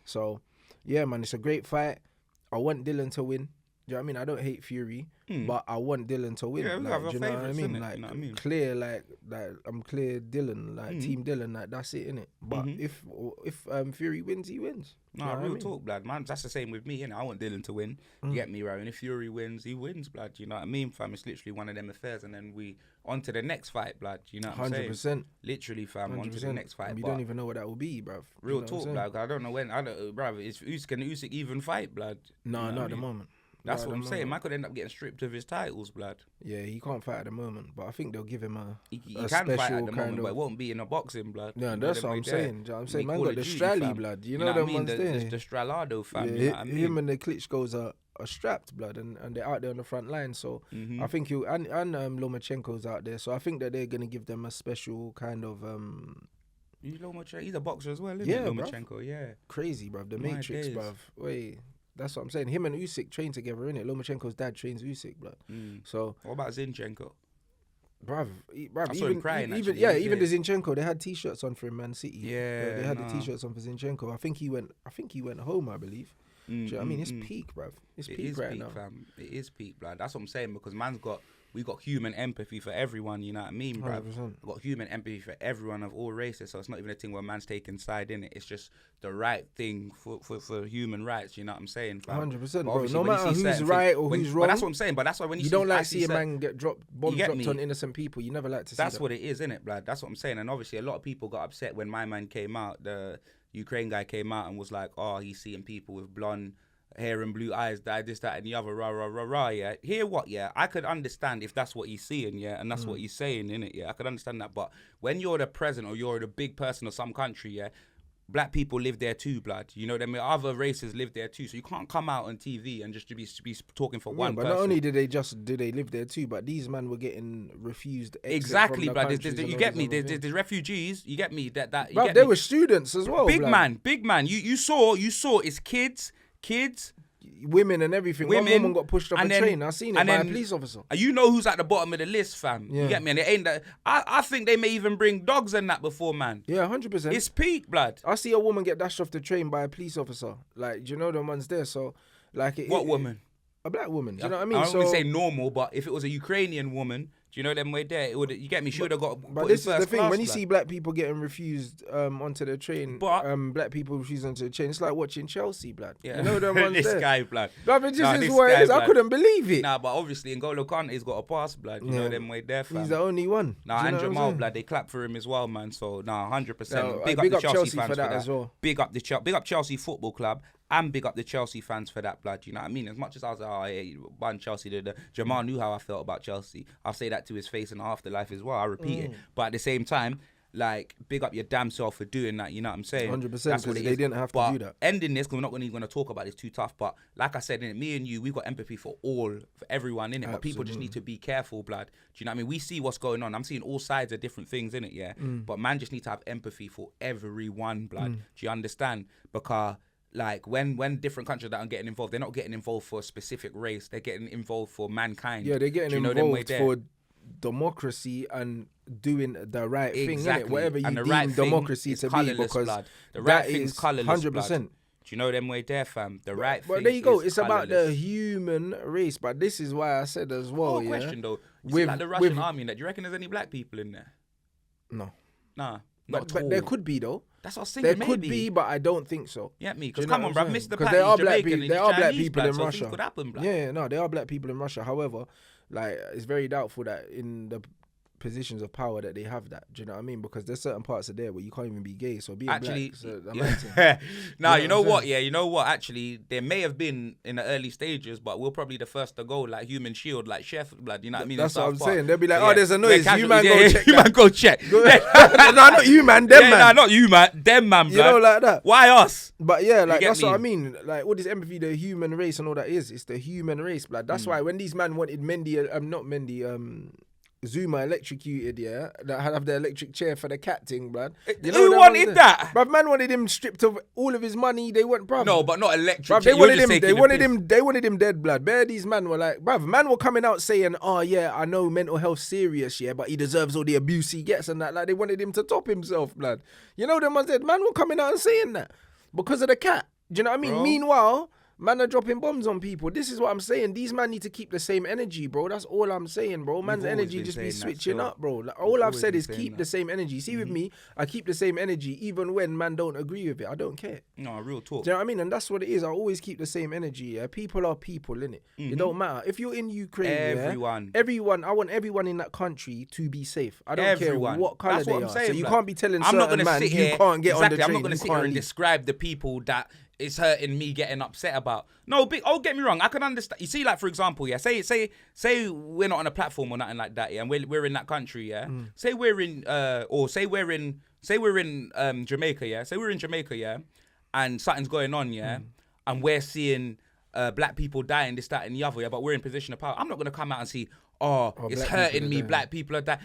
So, yeah, man, it's a great fight. I want Dylan to win. Do you know what I mean? I don't hate Fury, but I want Dylan to win. Yeah, we like, have our do you know what I favourites, mean? innit? Like, You know what I mean? clear, like I'm clear Dylan, like Team Dylan, like that's it, innit? But if Fury wins, he wins. Nah, You know what I real mean? talk, blood, man. That's the same with me, innit? I want Dylan to win. You get me, right? And if Fury wins, he wins, blood. You know what I mean, fam? It's literally one of them affairs, and then we on to the next fight, blood. You know what I'm saying? 100%. Literally, fam, on to the next fight. We but don't even know what that will be, bruv. real talk, blood. I don't know when. Bruv, can Usyk even fight, blood? No, You know not what at the I mean? moment. That's Not what at I'm the saying. moment. Man could end up getting stripped of his titles, blood. Yeah, he can't fight at the moment, but I think they'll give him a He a can fight special at the kind moment, of. but it won't be in a boxing, blood. Yeah, You know that's them what way I'm there. saying. Do you know what I'm saying? Make Man Call got of the Duty, Strally fam. blood. You know know what I them mean? ones there. The Stralado, fam. Yeah, You know what I mean? him and the Klitschko's are strapped, blood, and they're out there on the front line. So I think he'll and Lomachenko's out there. So I think that they're gonna give them a special kind of He's a boxer as well, isn't Yeah, he? bruv. Lomachenko, yeah. crazy, bruv. The My Matrix, days. bruv. Wait, that's what I'm saying. Him and Usyk train together, innit? Lomachenko's dad trains Usyk, blood. So, What about Zinchenko? bruv, I saw him crying, even actually, yeah, he even the said. Zinchenko, they had T-shirts on for him, Man City. Yeah, they had nah. the T-shirts on for Zinchenko. I think he went home, I believe. Do you know what I mean? It's peak, bruv. It's It peak is right peak, now. fam. It is peak, blood. That's what I'm saying, because we got human empathy for everyone, you know what I mean, bruv? 100%. We got human empathy for everyone of all races, so it's not even a thing where man's taking side in it. It's just the right thing for human rights, you know what I'm saying, fam? 100%, But bro. obviously No when you matter see who's certain right things- or when- who's But wrong, that's what I'm saying, but that's why when you you see, don't I like see seeing certain- man get bombs get dropped me? on innocent people. You never like to see That's that. what it is, innit, blood? That's what I'm saying. And obviously, a lot of people got upset when my man came out. The Ukraine guy came out and was like, "Oh, he's seeing people with blonde hair and blue eyes, this, that, and the other, rah, rah, rah, rah." Yeah, hear what? Yeah, I could understand if that's what he's seeing, yeah, and that's what he's saying, innit? Yeah, I could understand that. But when you're the president or you're the big person of some country, yeah, black people live there too, blood. You know, them other races live there too. So you can't come out on TV and just be talking for one but person. not only did they live there too, but these men were getting refused exit Exactly, from the blood. countries and You all get these me? other things. There's refugees. You get me? You Bruv, get they me? were students as well. Big blood. man. You saw it's kids, Women and everything. women. One woman got pushed off a and then- train. I seen it and by a then- police officer. You know who's at the bottom of the list, fam. Yeah. You get me? And it ain't that. I think they may even bring dogs and that before, man. Yeah, 100%. It's peak, blood. I see a woman get dashed off the train by a police officer. Like, do you know the ones there? So, like, What woman? A black woman. Do you know what I mean? I So, wouldn't say normal, but if it was a Ukrainian woman, do you know them way there? It would. You get me? She would have got. but put this in is the first thing. class, When you blood. see black people getting refused onto the train, But- black people refused onto the train, it's like watching Chelsea, blood. Yeah. You know them ones this there. guy, blood. Bruv, it just Nah, is this what it guy, is. I blood. couldn't believe it. Nah, but obviously N'Golo Kante's got a pass, blood. You know Yeah. them way there, fam. He's the only one. Nah, Do you and know what I'm Jamal, saying? blood, they clap for him as well, man. So, nah, 100%. No, big big up up the Chelsea Chelsea fans for that as well. Big up Chelsea Football Club and big up the Chelsea fans for that, blood. You know what I mean? As much as I was like, oh, yeah, one Chelsea, Jamal knew how I felt about Chelsea. I'll say that to his face in afterlife as well. I repeat it. But at the same time, like, big up your damn self for doing that. You know what I'm saying? 100%, That's what 'cause it they is. didn't have to But do that. Ending this, because we're not going to talk about this too tough. But like I said, innit, me and you, we've got empathy for everyone in it. But people just need to be careful, blood. Do you know what I mean? We see what's going on. I'm seeing all sides of different things in it, yeah. But man just need to have empathy for everyone, blood. Do you understand? Because like when different countries that are getting involved, they're not getting involved for a specific race. They're getting involved for mankind. Yeah, they're Do getting you know them way involved there? for democracy and doing the right thing, Exactly. innit? Whatever you And the deem right thing democracy is to be, colourless, because blood. The right that thing's is colourless, 100%. blood. Do you know them way there, fam? The right thing. But there you go. is It's about the colourless. human race. But this is why I said as well. Oh, yeah. question though. You see, With- like the Russian with- army, and that. Do you reckon there's any black people in there? No. Nah, not But at there all. could be though. That's what I was There thinking. could maybe. be, but I don't think so. Yeah, me. Do Because you know come on, what bruv. I'm Mr. saying? Patty's there are black Jamaican people. and There he's are black Chinese, people blood, in so Russia. things could happen, blood. Yeah, no, there are black people in Russia. However, like it's very doubtful that in the positions of power that they have that. Do you know what I mean? Because there's certain parts of there where you can't even be gay. So being Actually, black, so that yeah. matters. Nah, You you know know what I'm what? saying? Yeah, you know what? Actually, there may have been in the early stages, but we're probably the first to go, like Human Shield, like Chef Blood. You know what I mean? That's in what I'm South Park. saying. They'll be like, So, oh, there's a noise. yeah, You man casual- go yeah, check You that. man go check. no, not you, man. Them, Yeah, man. nah, not you, man. Them, man, You blood. know, like that. Why us? But yeah, like get that's what me? I mean. Like all this empathy, the human race and all that is, it's the human race, blood. That's why when these man wanted Zuma electrocuted, yeah, that have the electric chair for the cat thing, blood. You know Who them wanted ones that? there? Bruv, man wanted him stripped of all of his money. They want, bruv. No, but not electric. Bruv, chair. they You're wanted just him. taking They the wanted piss. him. They wanted him dead, blood. Bare these man were like, bruv, man were coming out saying, "Oh yeah, I know mental health serious, yeah, but he deserves all the abuse he gets and that." Like they wanted him to top himself, blood. You know them ones said, man were coming out and saying that because of the cat. Do you know what I mean? Bro. Meanwhile, Man are dropping bombs on people. This is what I'm saying. These man need to keep the same energy, bro. That's all I'm saying, bro. Man's energy just be switching up, bro. Like, all I've said is keep the same energy. See, with me, I keep the same energy even when man don't agree with it. I don't care. No, real talk. Do you know what I mean? And that's what it is. I always keep the same energy. Yeah, people are people, innit? It don't matter if you're in Ukraine. Everyone. I want everyone in that country to be safe. I don't care what color they are. So you can't be telling certain man you can't get on the train. I'm not gonna sit here and describe the people that it's hurting me getting upset about. No, get me wrong. I can understand. You see, like for example, yeah. Say we're not on a platform or nothing like that, yeah. And we're in that country, yeah. Say we're in Jamaica, yeah. Say we're in Jamaica, yeah. And something's going on, yeah. And we're seeing black people dying, this, that, and the other, yeah. But we're in position of power. I'm not gonna come out and see, it's hurting me. Black people are dying,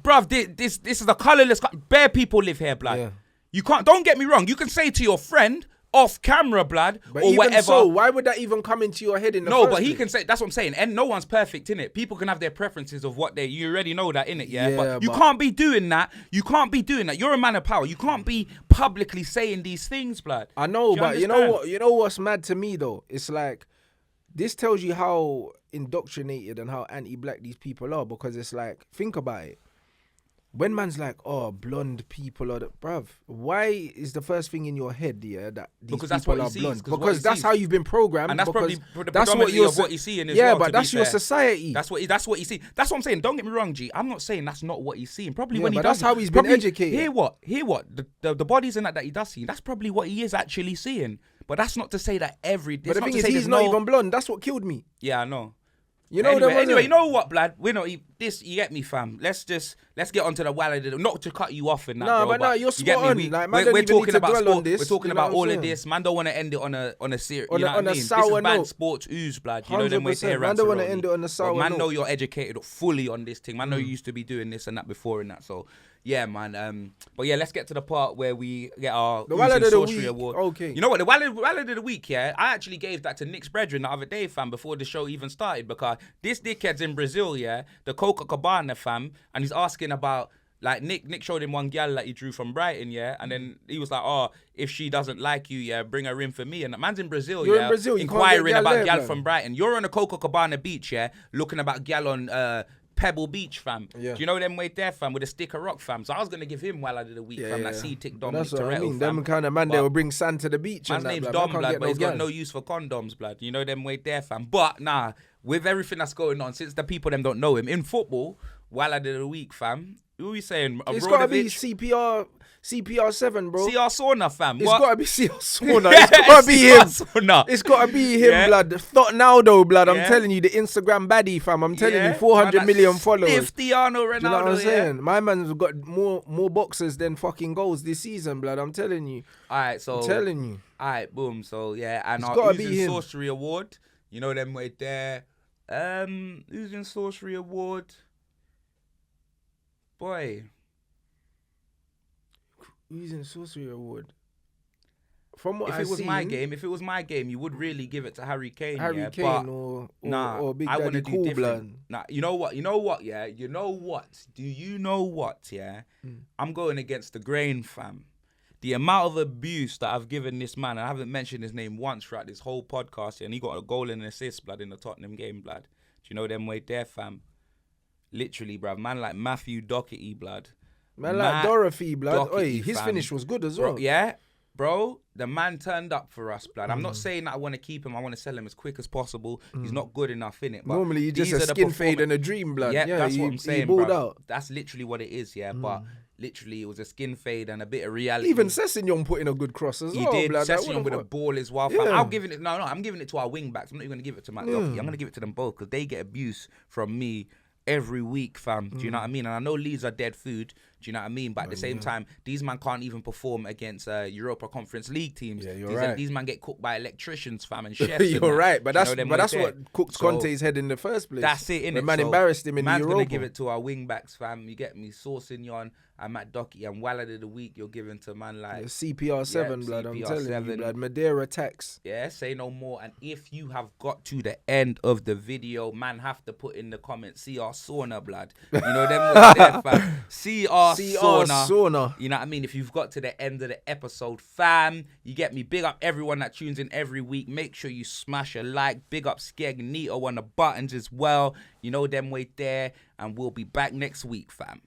bruv. This is a colourless. Bare people live here, blood. Yeah. You can't. Don't get me wrong. You can say to your friend off camera, blood, but or even whatever. So, why would that even come into your head in the No, first but he place? can say, that's what I'm saying. And no one's perfect, innit? People can have their preferences of what you already know that, innit? Yeah. But you can't be doing that. You can't be doing that. You're a man of power. You can't be publicly saying these things, blood. I know, but you know what? You know what's mad to me though? It's like this tells you how indoctrinated and how anti-black these people are, because it's like, think about it. When man's like, blonde people are bruv, why is the first thing in your head, yeah, that these people are blonde? Because that's how you've been programmed. And that's probably that's what you're seeing as well. Yeah, but that's your society. That's what you see. That's what I'm saying. Don't get me wrong, G. I'm not saying that's not what he's seeing. Probably when he does. That's how he's been educated. Hear what? The bodies and that he does see. That's probably what he is actually seeing. But that's not to say that But the thing is, he's not even blonde. That's what killed me. Yeah, I know. You know anyway, you know what, blood? We're not this. You get me, fam. Let's get onto the wallet. Not to cut you off in that. No, bro, but you're spot on. We're talking about sport. We're talking about all of this. Man, don't want to end it on a serious. You know what I mean? This is BANTS SPORTS OOZ, blood. You know them way there. Man, don't want to end it on a sour note. Man, know you're educated fully on this thing. Man, know you used to be doing this and that before and that. So. Yeah, man. But yeah, let's get to the part where we get our Wallet of the Week award. Okay. You know what? The Wallet of the Week, yeah? I actually gave that to Nick's brethren the other day, fam, before the show even started, because this dickhead's in Brazil, yeah? The Copacabana, fam, and he's asking about, like, Nick showed him one gal that he drew from Brighton, yeah? And then he was like, if she doesn't like you, yeah, bring her in for me. And the man's in Brazil, You're in Brazil, you inquiring can't get about gal man. from Brighton. You're on the Copacabana beach, yeah? Looking about gal on Pebble Beach, fam. Yeah. Do you know them way there, fam, with a stick of rock, fam? So I was going to give him Wallet of the Week, fam. That C-Tick Dominic Toretto, I mean. fam. Them kind of man, they will bring sand to the beach. Man's name's Dom, blood, but he's got no use for condoms, blood. You know them way there, fam. But, nah, with everything that's going on, since the people them don't know him, in football, Wallet of the Week, fam. Who are we saying? It's got to be CR7, bro. CR Sauna, fam. It's got to be CR Sauna. It's got to be him. Sauna. It's got to be him, blood. Thought now, though, blood. I'm telling you, the Instagram baddie, fam. I'm telling you, 400 million followers. Cristiano Ronaldo, you know what I'm saying? My man's got more boxes than fucking goals this season, blood. I'm telling you. All right, so. I'm telling you. All right, boom. So, yeah. And our Oozing Sorcery Award. You know them way there. Oozing Sorcery Award. Boy. Oozing Sorcery Award. From what if it was my game, you would really give it to Harry Kane. Or Big Daddy, I want to do different. Nah, you know what? Yeah. Do you know what? Yeah. I'm going against the grain, fam. The amount of abuse that I've given this man, and I haven't mentioned his name once throughout this whole podcast, and he got a goal and an assist, blood, in the Tottenham game, blood. Do you know them way there, fam? Literally, bruv. Man like Matthew Doherty, blood. Man like Dorothy, blood. His finish was good as well. Yeah, bro. The man turned up for us, blood. I'm not saying that I want to keep him. I want to sell him as quick as possible. He's not good enough, innit? But normally, you just a skin fade and a dream, blood. Yeah, that's what I'm saying, bro. That's literally what it is, yeah. But literally, it was a skin fade and a bit of reality. Even Sessegnon put in a good cross as well. He did. Blood. Sessegnon with a ball as well. Yeah. I'm giving it to our wing backs. I'm not even going to give it to Matt Doherty. I'm going to give it to them both because they get abuse from me every week, fam. Do you know what I mean? And I know Leeds are dead food. Do you know what I mean? But at the same time, these man can't even perform against Europa Conference League teams. Yeah, you're right. These man get cooked by electricians, fam, and chefs. You're right, but that's what cooked Conte's head in the first place. That's it, innit? The man embarrassed him in the Europa. Man's gonna give it to our wing backs, fam. You get me? Sessegnon and Matt Doherty and Wallet of the Week. You're giving to man like CPR7, blood. I'm telling you, blood. Madeira tax. Yeah, say no more. And if you have got to the end of the video, man, have to put in the comments CR Sauna, blood. You know them there, fam. CR Sauna. You know what I mean? If you've got to the end of the episode, fam, you get me. Big up everyone that tunes in every week. Make sure you smash a like. Big up Skegnito on the buttons as well. You know them way there. And we'll be back next week, fam.